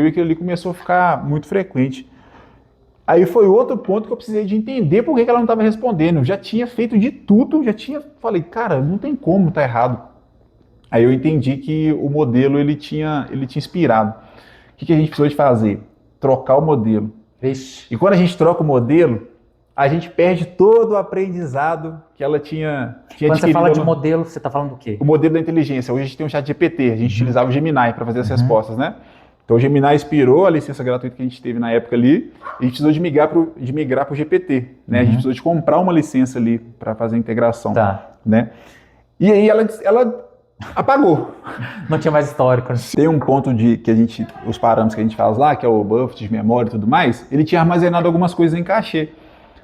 e aquilo ali começou a ficar muito frequente. Aí foi outro ponto que eu precisei de entender por que ela não estava respondendo. Eu já tinha feito de tudo, falei, cara, não tem como, tá errado. Aí eu entendi que o modelo ele tinha inspirado. O que a gente precisou de fazer? Trocar o modelo. Vixe. E quando a gente troca o modelo, a gente perde todo o aprendizado que ela tinha Quando você fala de modelo, você está falando do quê? O modelo da inteligência. Hoje a gente tem um chat GPT, a gente utilizava o Gemini para fazer as respostas, né? Então o Gemini expirou a licença gratuita que a gente teve na época ali, e a gente precisou de migrar pro GPT, né? A gente precisou de comprar uma licença ali para fazer a integração, né? E aí ela apagou. Não tinha mais histórico. Tem um ponto os parâmetros que a gente faz lá, que é o buffet de memória e tudo mais, ele tinha armazenado algumas coisas em cachê.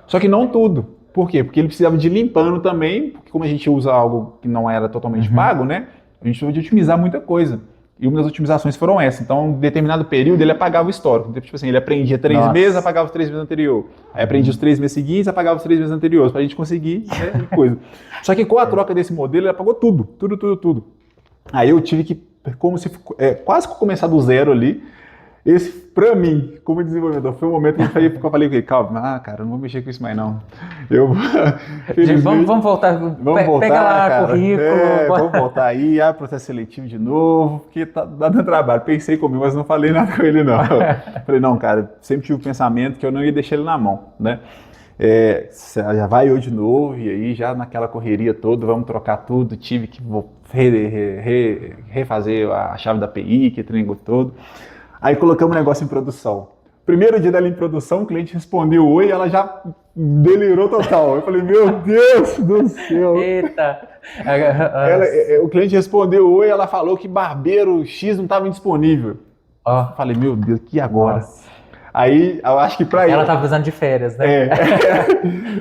Só que não tudo. Por quê? Porque ele precisava de ir limpando também, porque como a gente usa algo que não era totalmente pago, né? A gente precisava de otimizar muita coisa. E uma das otimizações foram essas. Então, em determinado período, ele apagava o histórico. Tipo assim, ele aprendia 3 meses, apagava os 3 meses anteriores. Aí aprendia os 3 meses seguintes, apagava os 3 meses anteriores, pra gente conseguir, né, coisa. Só que com a troca desse modelo, ele apagou tudo. Aí eu tive que, quase que começar do zero ali. Esse, pra mim, como desenvolvedor, foi um momento que eu falei, calma, cara, não vou mexer com isso mais não. Vamos voltar, pega lá, cara, currículo. Vamos voltar aí, processo seletivo de novo, porque tá dando trabalho. Pensei comigo, mas não falei nada com ele não. Falei, não, cara, sempre tive o pensamento que eu não ia deixar ele na mão, né? Já vai eu de novo, e aí já naquela correria toda, vamos trocar tudo, tive que refazer a chave da API, que treinou todo. Aí colocamos o negócio em produção. Primeiro dia dela em produção, o cliente respondeu oi, ela já delirou total. Eu falei, meu Deus do céu. Eita. O cliente respondeu oi, ela falou que barbeiro X não estava indisponível. Eu falei, meu Deus, que agora? Nossa. Aí, eu acho que pra ela estava precisando de férias, né?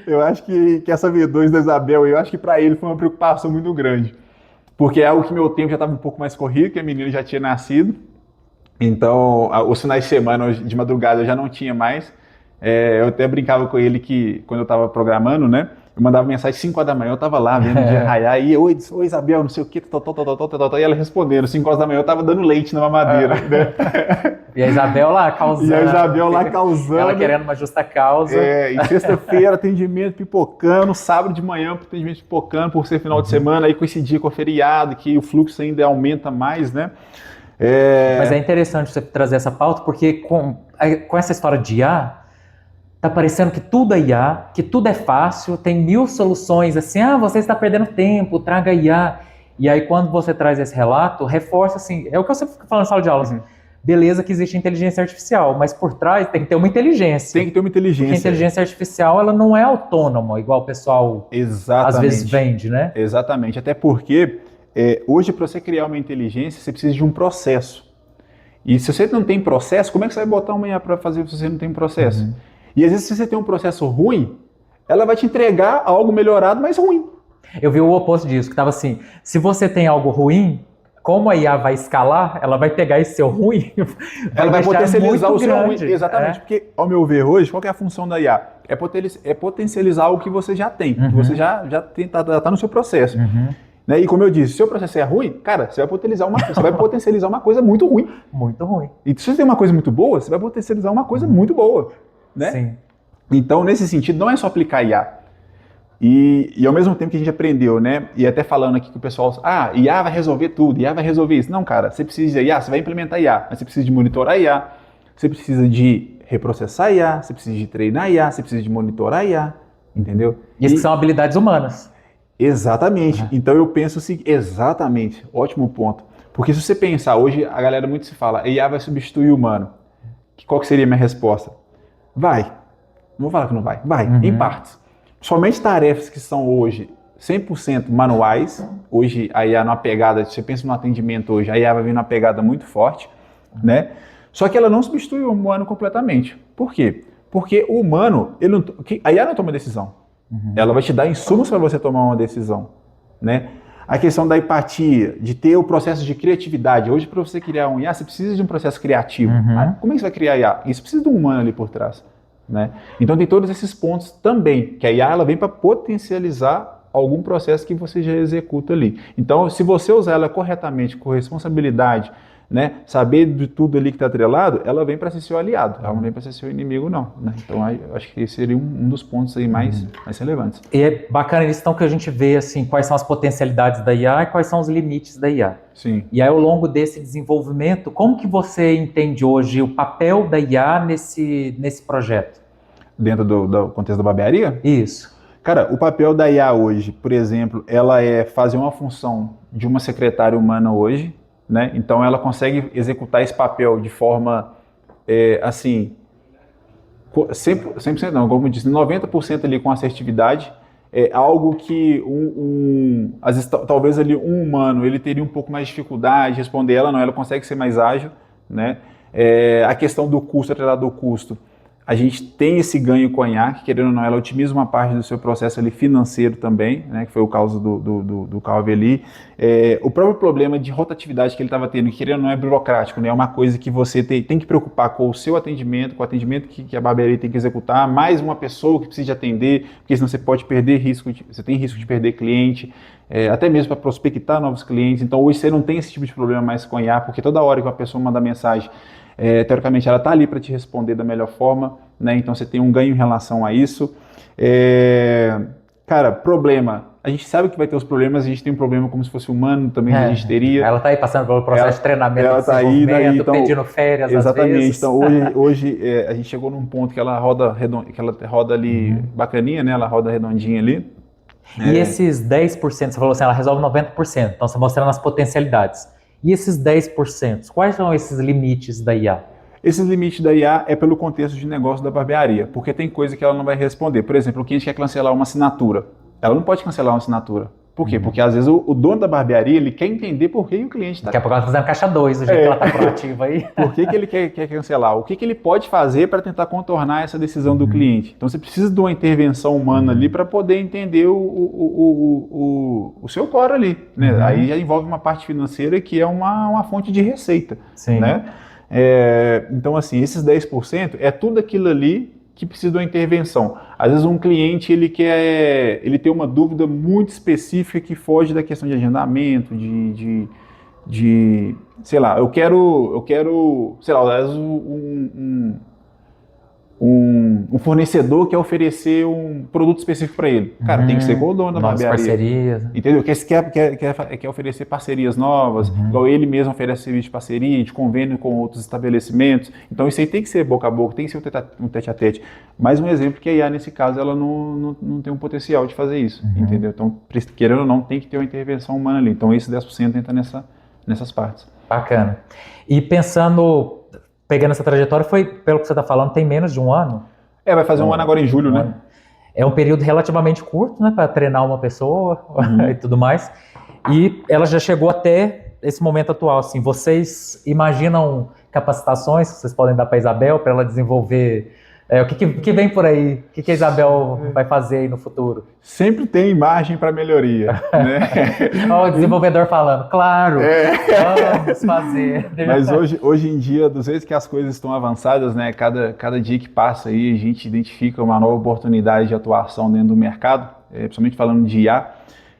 Eu acho que essa V2 da Isabel, eu acho que para ele foi uma preocupação muito grande. Porque é algo que meu tempo já estava um pouco mais corrido, que a menina já tinha nascido. Então, os finais de semana, de madrugada, eu já não tinha mais. Eu até brincava com ele que, quando eu estava programando, né? Eu mandava mensagem às 5 horas da manhã, eu estava lá, vendo o dia raiar, e oi Isabel, não sei o que, e ela respondendo, 5 horas da manhã, eu estava dando leite na mamadeira, né? E a Isabel lá causando. Ela querendo uma justa causa. E sexta-feira, atendimento pipocando, sábado de manhã, atendimento pipocando, por ser final de semana, aí coincidia com o feriado, que o fluxo ainda aumenta mais, né? Mas é interessante você trazer essa pauta, porque com essa história de IA, tá parecendo que tudo é IA, que tudo é fácil, tem 1000 soluções, assim, você está perdendo tempo, traga IA. E aí quando você traz esse relato, reforça assim, é o que eu sempre fico falando na sala de aula, assim, beleza que existe inteligência artificial, mas por trás tem que ter uma inteligência. Tem que ter uma inteligência. Porque a inteligência artificial, ela não é autônoma, igual o pessoal às vezes vende, né? Exatamente, até porque hoje, para você criar uma inteligência, você precisa de um processo. E se você não tem processo, como é que você vai botar uma IA para fazer se você não tem processo? E às vezes, se você tem um processo ruim, ela vai te entregar algo melhorado, mas ruim. Eu vi o oposto disso, que estava assim, se você tem algo ruim, como a IA vai escalar, ela vai pegar esse seu ruim, ela vai potencializar o seu ruim. grande. Exatamente, porque, ao meu ver hoje, qual que é a função da IA? É potencializar o que você já tem, que você já tá no seu processo. Né? E como eu disse, se o seu processo é ruim, cara, você vai potencializar uma coisa muito ruim. Muito ruim. E se você tem uma coisa muito boa, você vai potencializar uma coisa muito boa. Né? Sim. Então, nesse sentido, não é só aplicar IA. E ao mesmo tempo que a gente aprendeu, né? E até falando aqui que o pessoal, IA vai resolver tudo, IA vai resolver isso. Não, cara, você precisa de IA, você vai implementar IA, mas você precisa de monitorar IA, você precisa de reprocessar IA, você precisa de treinar IA, você precisa de monitorar IA, entendeu? Isso que são habilidades humanas. Exatamente. Então eu penso assim, exatamente, ótimo ponto. Porque se você pensar, hoje a galera muito se fala, IA vai substituir o humano. Qual que seria a minha resposta? Vai. Não vou falar que não vai. Vai, em partes. Somente tarefas que são hoje 100% manuais, hoje a IA numa pegada, se você pensa no atendimento hoje, a IA vai vir numa pegada muito forte, né? Só que ela não substitui o humano completamente. Por quê? Porque o humano, a IA não toma decisão. Ela vai te dar insumos para você tomar uma decisão, né? A questão da empatia, de ter o processo de criatividade. Hoje, para você criar um IA, você precisa de um processo criativo. Como é que você vai criar IA? Isso precisa de um humano ali por trás, né? Então tem todos esses pontos também, que a IA ela vem para potencializar algum processo que você já executa ali. Então, se você usar ela corretamente, com responsabilidade, né, saber de tudo ali que está atrelado, ela vem para ser seu aliado, ela não vem para ser seu inimigo não, né? Então aí, eu acho que esse seria um dos pontos aí mais relevantes. E é bacana isso, então, que a gente vê assim, quais são as potencialidades da IA e quais são os limites da IA. Sim. E aí, ao longo desse desenvolvimento, como que você entende hoje o papel da IA nesse projeto? Dentro do contexto da barbearia? Isso. Cara, o papel da IA hoje, por exemplo, ela é fazer uma função de uma secretária humana hoje, né? Então ela consegue executar esse papel de forma, assim, 100% não, como eu disse, 90% ali com assertividade, algo que às vezes, talvez ali um humano ele teria um pouco mais de dificuldade de responder, ela não, ela consegue ser mais ágil, né? A questão do custo, atrelado ao custo, a gente tem esse ganho com a IA, que querendo ou não, ela otimiza uma parte do seu processo ali financeiro também, né, que foi o caso do Calvi ali. O próprio problema de rotatividade que ele estava tendo, que querendo ou não é burocrático, né, é uma coisa que você tem que preocupar com o seu atendimento, com o atendimento que a barbearia tem que executar, mais uma pessoa que precisa atender, porque senão você pode perder risco, você tem risco de perder cliente, até mesmo para prospectar novos clientes. Então hoje você não tem esse tipo de problema mais com a IA, porque toda hora que uma pessoa manda mensagem, teoricamente ela está ali para te responder da melhor forma, né? Então você tem um ganho em relação a isso. Cara, problema. A gente sabe que vai ter os problemas, a gente tem um problema como se fosse humano também, a gente teria. Ela está aí passando pelo processo de treinamento, ela tá aí, daí, então, pedindo férias exatamente, às vezes. Então hoje a gente chegou num ponto que ela roda ali bacaninha, né? Ela roda redondinha ali. E esses 10%, você falou assim, ela resolve 90%, então você mostrando as potencialidades. E esses 10%, quais são esses limites da IA? Esse limite da IA é pelo contexto de negócio da barbearia, porque tem coisa que ela não vai responder. Por exemplo, o cliente quer cancelar uma assinatura. Ela não pode cancelar uma assinatura. Por quê? Porque às vezes o dono da barbearia ele quer entender por que o cliente está... Daqui a pouco ela está fazendo caixa 2, o jeito que ela está proativa aí. Por que ele quer cancelar? O que ele pode fazer para tentar contornar essa decisão do cliente? Então você precisa de uma intervenção humana ali para poder entender o seu core ali, né? Aí já envolve uma parte financeira que é uma fonte de receita. Sim. Né? Então assim, esses 10% é tudo aquilo ali que precisa de uma intervenção. Às vezes um cliente ele tem uma dúvida muito específica que foge da questão de agendamento, sei lá, eu quero, sei lá, às vezes um fornecedor quer oferecer um produto específico para ele. Cara, tem que ser com o dono da barbearia. Parcerias. Entendeu? Quer oferecer parcerias novas, igual ele mesmo oferece serviço de parceria, de convênio com outros estabelecimentos. Então isso aí tem que ser boca a boca, tem que ser um tete a tete. Mais um exemplo que a IA, nesse caso, ela não tem um potencial de fazer isso. Entendeu? Então, querendo ou não, tem que ter uma intervenção humana ali. Então esse 10% entra nessas partes. Bacana. E pensando... Pegando essa trajetória, pelo que você está falando, tem menos de um ano? Vai fazer um ano agora em julho, né? É um período relativamente curto, né, para treinar uma pessoa e tudo mais. E ela já chegou até esse momento atual. Assim, vocês imaginam capacitações que vocês podem dar para a Isabel, para ela desenvolver... O que vem por aí? O que a Isabel vai fazer aí no futuro? Sempre tem margem para melhoria, né? Olha o desenvolvedor falando, claro, vamos fazer. Mas hoje em dia, do jeito que as coisas estão avançadas, né? Cada dia que passa aí, a gente identifica uma nova oportunidade de atuação dentro do mercado, principalmente falando de IA.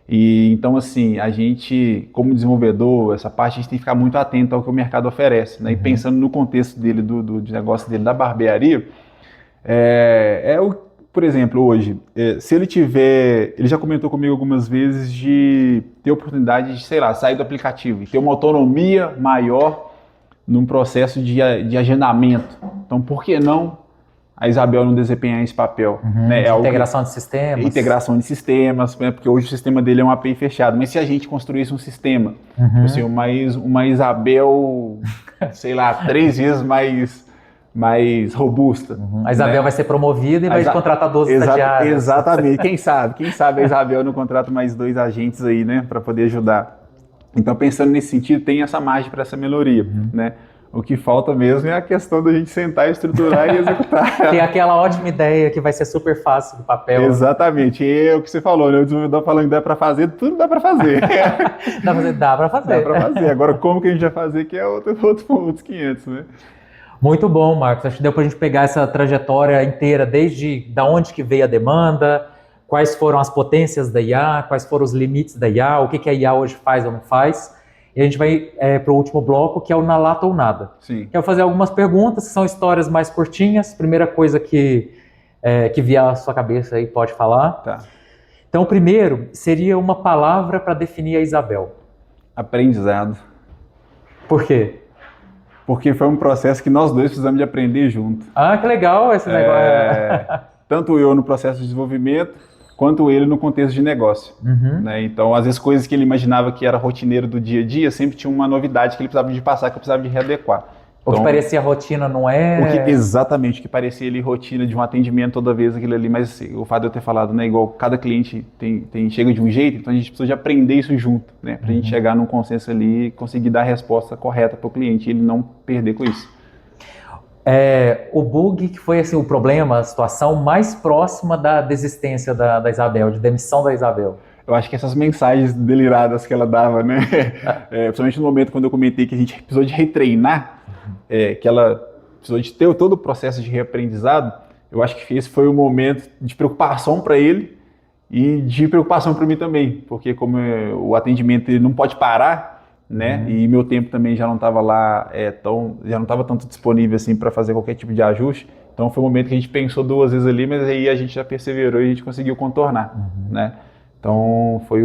E então, assim, a gente, como desenvolvedor, essa parte a gente tem que ficar muito atento ao que o mercado oferece, né? E pensando no contexto dele, do negócio dele, da barbearia, por exemplo, hoje, se ele já comentou comigo algumas vezes de ter oportunidade de, sei lá, sair do aplicativo e ter uma autonomia maior num processo de agendamento. Então, por que não a Isabel não desempenhar esse papel? Né? Integração de sistemas. Integração de sistemas, né? Porque hoje o sistema dele é uma API fechada, mas se a gente construísse um sistema, assim, uma Isabel, sei lá, 3 vezes mais robusta. A Isabel, né, vai ser promovida e vai contratar 12 estagiários. Exatamente. Quem sabe a Isabel não contrata mais 2 agentes aí, né, para poder ajudar. Então, pensando nesse sentido, tem essa margem para essa melhoria, né? O que falta mesmo é a questão da gente sentar, estruturar e executar. Tem aquela ótima ideia que vai ser super fácil do papel. Exatamente. É o que você falou, né? O desenvolvedor falando que dá para fazer, tudo dá para fazer. Dá para fazer. Dá para fazer. Agora, como que a gente vai fazer, que é outros 500, né? Muito bom, Marcos. Acho que deu para a gente pegar essa trajetória inteira, desde da onde que veio a demanda, quais foram as potências da IA, quais foram os limites da IA, o que a IA hoje faz ou não faz. E a gente vai para o último bloco, que é o Na Lata ou Nada. Sim. Que eu vou fazer algumas perguntas, que são histórias mais curtinhas. Primeira coisa que vier à sua cabeça aí, pode falar. Tá. Então, o primeiro seria uma palavra para definir a Isabel. Aprendizado. Por quê? Porque foi um processo que nós dois precisamos de aprender junto. Ah, que legal esse negócio. Tanto eu no processo de desenvolvimento, quanto ele no contexto de negócio. Uhum. Né? Então, às vezes, coisas que ele imaginava que era rotineiro do dia a dia, sempre tinha uma novidade que ele precisava de passar, que eu precisava de readequar. O que Então, parecia rotina não é... exatamente, o que parecia ali rotina de um atendimento toda vez, aquilo ali, mas assim, o fato de eu ter falado, né, igual cada cliente chega de um jeito, então a gente precisa de aprender isso junto, né, pra gente chegar num consenso ali e conseguir dar a resposta correta para o cliente e ele não perder com isso. O bug que foi assim, o problema, a situação mais próxima da desistência da Isabel, de demissão da Isabel. Eu acho que essas mensagens deliradas que ela dava, né, principalmente no momento quando eu comentei que a gente precisou de retreinar, que ela precisou de ter todo o processo de reaprendizado, eu acho que esse foi o momento de preocupação para ele e de preocupação para mim também, porque como o atendimento ele não pode parar, né, e meu tempo também já não estava lá já não estava tanto disponível assim para fazer qualquer tipo de ajuste, então foi um momento que a gente pensou 2 vezes ali, mas aí a gente já perseverou e a gente conseguiu contornar, né, então foi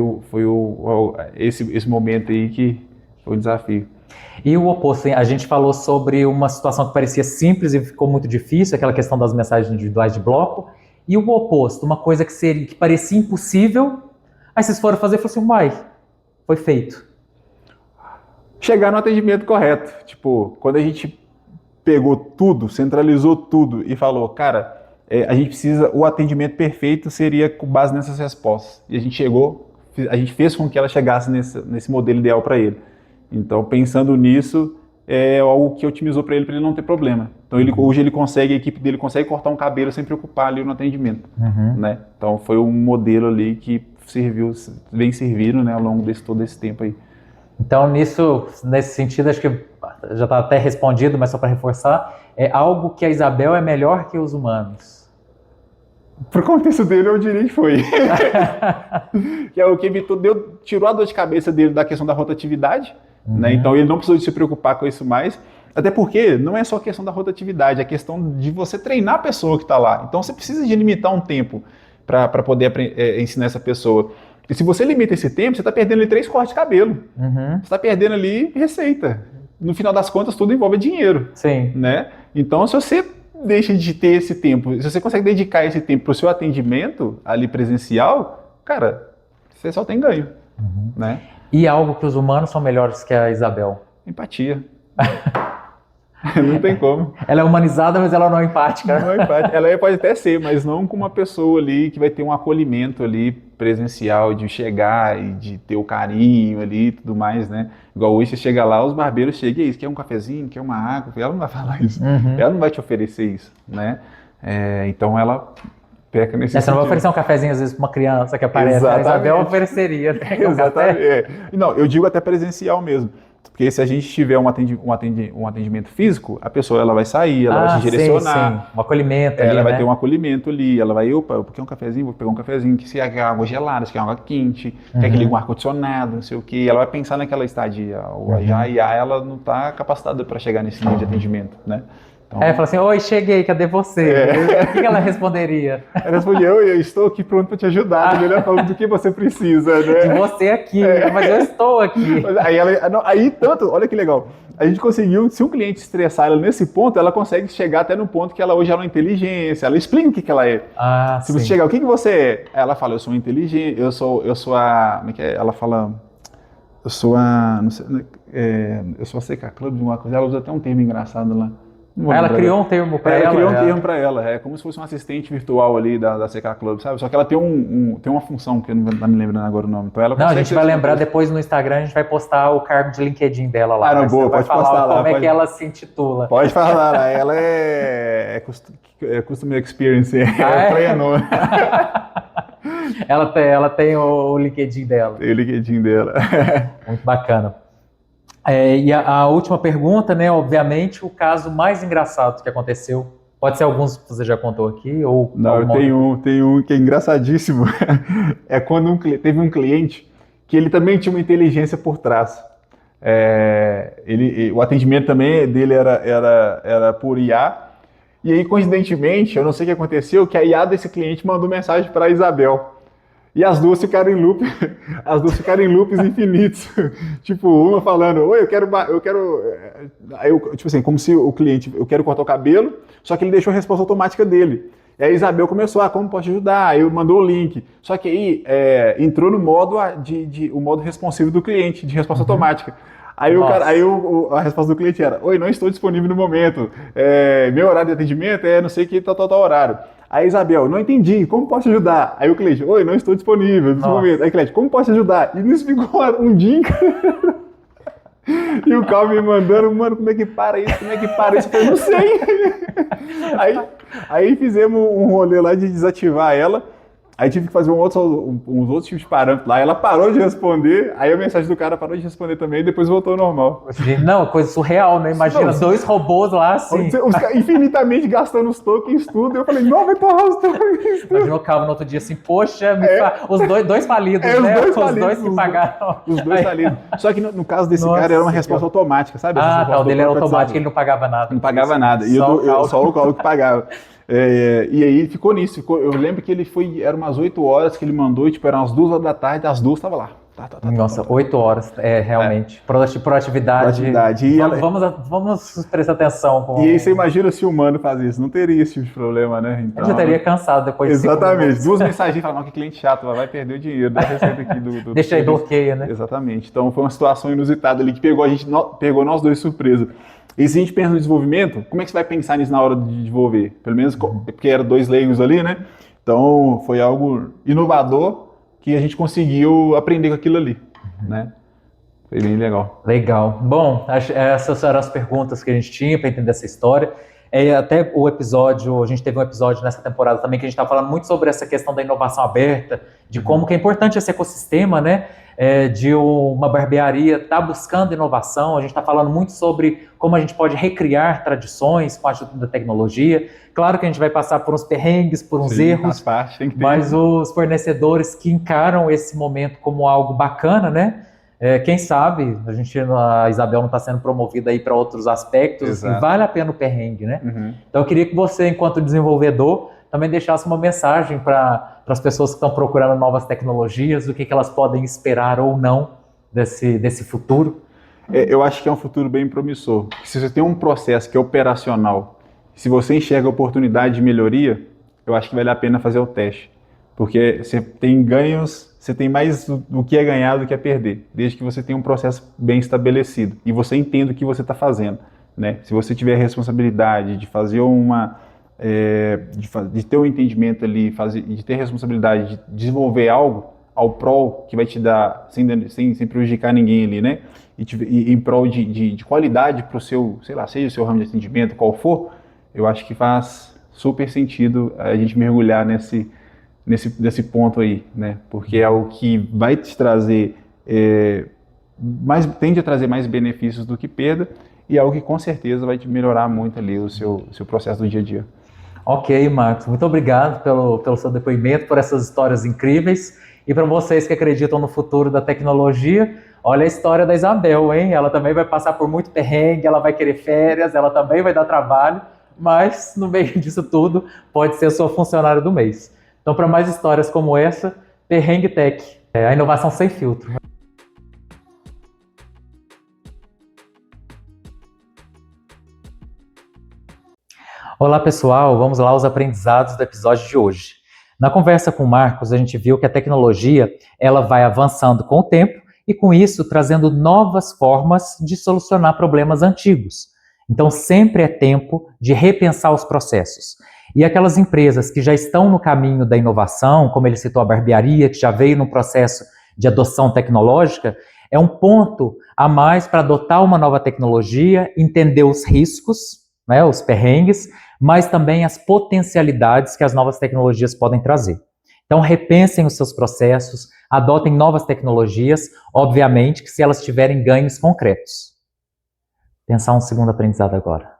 esse momento aí que foi um desafio. E o oposto, a gente falou sobre uma situação que parecia simples e ficou muito difícil, aquela questão das mensagens individuais de bloco, e o oposto, uma coisa que parecia impossível, aí vocês foram fazer e falaram assim, uai, foi feito. Chegar no atendimento correto, tipo, quando a gente pegou tudo, centralizou tudo e falou, cara, a gente precisa, o atendimento perfeito seria com base nessas respostas, e a gente fez com que ela chegasse nesse modelo ideal para ele. Então, pensando nisso, é algo que otimizou para ele não ter problema. Então, hoje a equipe dele consegue cortar um cabelo sem preocupar ali no atendimento. Né? Então, foi um modelo ali que vem servindo, né, ao longo todo esse tempo aí. Então, nesse sentido, acho que já está até respondido, mas só para reforçar, é algo que a Isabel é melhor que os humanos. Pro contexto dele, eu diria que foi. Que é o que evitou, tirou a dor de cabeça dele da questão da rotatividade, né? Então ele não precisou de se preocupar com isso mais, até porque não é só a questão da rotatividade, é a questão de você treinar a pessoa que está lá. Então você precisa de limitar um tempo para poder ensinar essa pessoa. E se você limita esse tempo, você está perdendo ali 3 cortes de cabelo. Você está perdendo ali receita. No final das contas, tudo envolve dinheiro. Sim. Né? Então, se você deixa de ter esse tempo, se você consegue dedicar esse tempo para o seu atendimento ali presencial, cara, você só tem ganho, né? E algo que os humanos são melhores que a Isabel? Empatia. Não tem como. Ela é humanizada, mas ela não é empática. Não é empática. Ela pode até ser, mas não com uma pessoa ali que vai ter um acolhimento ali presencial, de chegar e de ter o carinho ali e tudo mais, né? Igual hoje você chega lá, os barbeiros chegam e quer um cafezinho, quer uma água, ela não vai falar isso. Ela não vai te oferecer isso, né? Então ela peca nesse sentido. Você não vai oferecer um cafezinho às vezes para uma criança que aparece. Exatamente. A Isabel ofereceria. Né? Exatamente. Não, eu digo até presencial mesmo. Porque se a gente tiver um atendimento físico, a pessoa ela vai sair, ela vai te direcionar. Sim. Um acolhimento ali, ela vai né? ter um acolhimento ali, ela vai, opa, eu quero um cafezinho, vou pegar um cafezinho, que se quer água gelada, se quer água quente, quer que ligue um ar-condicionado, não sei o quê. Ela vai pensar naquela estadia. Já a IA, ela não está capacitada para chegar nesse nível de atendimento, né? Então, fala assim, oi, cheguei, cadê você? O que ela responderia? Ela respondia, eu estou aqui pronto para te ajudar, melhor falando do que você precisa, né? De você aqui, mas eu estou aqui. Aí tanto, olha que legal, a gente conseguiu, se um cliente estressar ela nesse ponto, ela consegue chegar até no ponto que ela hoje é uma inteligência, ela explica o que ela é. Se você chegar, o que você é? Ela fala, eu sou inteligente, eu sou a, como é que é? Ela fala, eu sou a, não sei, eu sou a CK Club de uma coisa, ela usa até um termo engraçado lá. Ela criou um termo para ela? Ela criou um termo para ela, é como se fosse um assistente virtual ali da CK Club, sabe? Só que ela tem uma função, que eu não me lembrando agora o nome. Então ela a gente vai lembrar depois no Instagram, a gente vai postar o cargo de LinkedIn dela lá. Não, boa, pode postar lá. Como é que ela se intitula. Pode falar lá, ela é Customer Experience, Pleno. Ela tem o LinkedIn dela. Tem o LinkedIn dela. Muito bacana. E a última pergunta, né? Obviamente, o caso mais engraçado que aconteceu. Pode ser alguns que você já contou aqui? Ou não, tem um que é engraçadíssimo. É quando teve um cliente que ele também tinha uma inteligência por trás. O atendimento também dele era por IA. E aí, coincidentemente, eu não sei o que aconteceu, que a IA desse cliente mandou mensagem para a Isabel. E as duas ficaram em loops infinitos. Tipo, uma falando, oi, eu quero, tipo assim, como se o cliente, eu quero cortar o cabelo, só que ele deixou a resposta automática dele. E aí a Isabel começou, como posso te ajudar? Aí eu mandou o link. Só que aí entrou no modo o modo responsivo do cliente, de resposta automática. Aí, a resposta do cliente era: oi, não estou disponível no momento. Meu horário de atendimento não sei que, tal horário. Aí, Isabel, não entendi, como posso ajudar? Aí o cliente: oi, não estou disponível nesse momento. Aí o cliente: como posso ajudar? E nisso ficou um dia. E o Calvin me mandando, mano, como é que para isso? Como é que para isso? Eu falei, não sei. Aí fizemos um rolê lá de desativar ela. Aí tive que fazer uns outros tipos de parâmetros lá. Ela parou de responder, aí a mensagem do cara parou de responder também e depois voltou ao normal. Não, coisa surreal, né? Imagina, dois robôs lá assim. Os caras infinitamente gastando os tokens, tudo. Eu falei, não, vai torrar os tokens. Imagina o Calvin no outro dia assim, poxa, os dois falidos, né? Os dois que pagaram. Os dois falidos. Só que no caso desse cara era uma resposta automática, sabe? O dele era automático, ele não pagava nada. Não pagava nada. E só o Calvin que pagava. E aí ficou nisso. Eu lembro que era umas 8 horas que ele mandou, e eram umas 2 horas da tarde, às 2 estava lá. Nossa, 8 horas, realmente. Proatividade. Vamos prestar atenção. E aí você imagina se o humano faz isso, não teria esse tipo de problema, né? Então, já teria cansado depois de exatamente. 2 mensagens falando que cliente chato, vai perder o dinheiro da receita aqui do deixa aí, bloqueia, né? Exatamente. Então foi uma situação inusitada ali que pegou nós dois de surpresa. E se a gente pensa no desenvolvimento, como é que você vai pensar nisso na hora de desenvolver? Pelo menos porque eram 2 leigos ali, né? Então foi algo inovador que a gente conseguiu aprender com aquilo ali, né? Foi bem legal. Legal. Bom, essas eram as perguntas que a gente tinha para entender essa história. Até o episódio, a gente teve um episódio nessa temporada também que a gente estava falando muito sobre essa questão da inovação aberta, de como que é importante esse ecossistema, né? De uma barbearia estar buscando inovação. A gente está falando muito sobre como a gente pode recriar tradições com a ajuda da tecnologia. Claro que a gente vai passar por uns perrengues, por uns erros, mas os fornecedores que encaram esse momento como algo bacana, né? Quem sabe a Isabel não está sendo promovida aí para outros aspectos. E vale a pena o perrengue, né? Então eu queria que você, enquanto desenvolvedor, também deixasse uma mensagem para as pessoas que estão procurando novas tecnologias, o que elas podem esperar ou não desse futuro. Eu acho que é um futuro bem promissor. Se você tem um processo que é operacional, se você enxerga oportunidade de melhoria, eu acho que vale a pena fazer o teste. Porque você tem ganhos, você tem mais do que é ganhar do que é perder, desde que você tenha um processo bem estabelecido e você entenda o que você está fazendo, né? Se você tiver a responsabilidade de fazer de ter um entendimento ali, de ter a responsabilidade de desenvolver algo ao prol que vai te dar, sem prejudicar ninguém ali, né? E em prol de qualidade para o seu, sei lá, seja o seu ramo de atendimento, qual for, eu acho que faz super sentido a gente mergulhar nesse ponto aí, né? Porque é o que vai te trazer, tende a trazer mais benefícios do que perda, e é algo que com certeza vai te melhorar muito ali o seu processo do dia a dia. Ok, Marcos, muito obrigado pelo seu depoimento, por essas histórias incríveis. E para vocês que acreditam no futuro da tecnologia, olha a história da Isabel, hein? Ela também vai passar por muito perrengue, ela vai querer férias, ela também vai dar trabalho, mas no meio disso tudo pode ser a sua funcionária do mês. Então, para mais histórias como essa, Perrengue Tech, a inovação sem filtro. Olá pessoal, vamos lá aos aprendizados do episódio de hoje. Na conversa com o Marcos, a gente viu que a tecnologia ela vai avançando com o tempo e com isso trazendo novas formas de solucionar problemas antigos. Então sempre é tempo de repensar os processos. E aquelas empresas que já estão no caminho da inovação, como ele citou a barbearia, que já veio no processo de adoção tecnológica, é um ponto a mais para adotar uma nova tecnologia, entender os riscos, né, os perrengues, mas também as potencialidades que as novas tecnologias podem trazer. Então, repensem os seus processos, adotem novas tecnologias, obviamente que se elas tiverem ganhos concretos. Pensar um segundo aprendizado agora.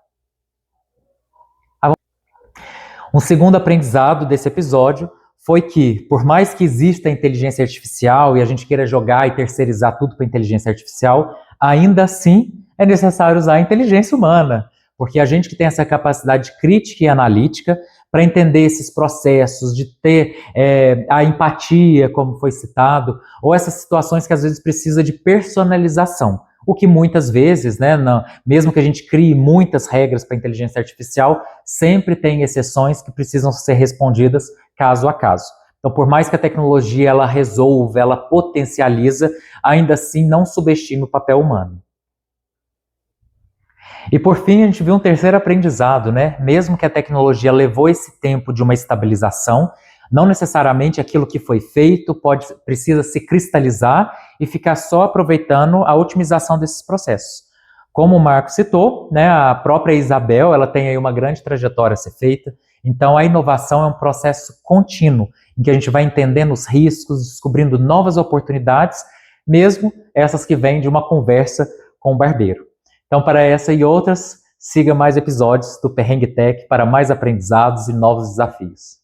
Um segundo aprendizado desse episódio foi que, por mais que exista a inteligência artificial e a gente queira jogar e terceirizar tudo para a inteligência artificial, ainda assim é necessário usar a inteligência humana. Porque a gente que tem essa capacidade crítica e analítica para entender esses processos, de ter a empatia, como foi citado, ou essas situações que às vezes precisa de personalização. o que muitas vezes, né, mesmo que a gente crie muitas regras para a inteligência artificial, sempre tem exceções que precisam ser respondidas caso a caso. Então, por mais que a tecnologia ela resolva, ela potencializa, ainda assim não subestime o papel humano. E por fim, a gente viu um terceiro aprendizado, né? Mesmo que a tecnologia levou esse tempo de uma estabilização, não necessariamente aquilo que foi feito precisa se cristalizar e ficar só aproveitando a otimização desses processos. Como o Marco citou, né, a própria Isabel, ela tem aí uma grande trajetória a ser feita, então a inovação é um processo contínuo, em que a gente vai entendendo os riscos, descobrindo novas oportunidades, mesmo essas que vêm de uma conversa com o barbeiro. Então, para essa e outras, siga mais episódios do Perrengue Tech para mais aprendizados e novos desafios.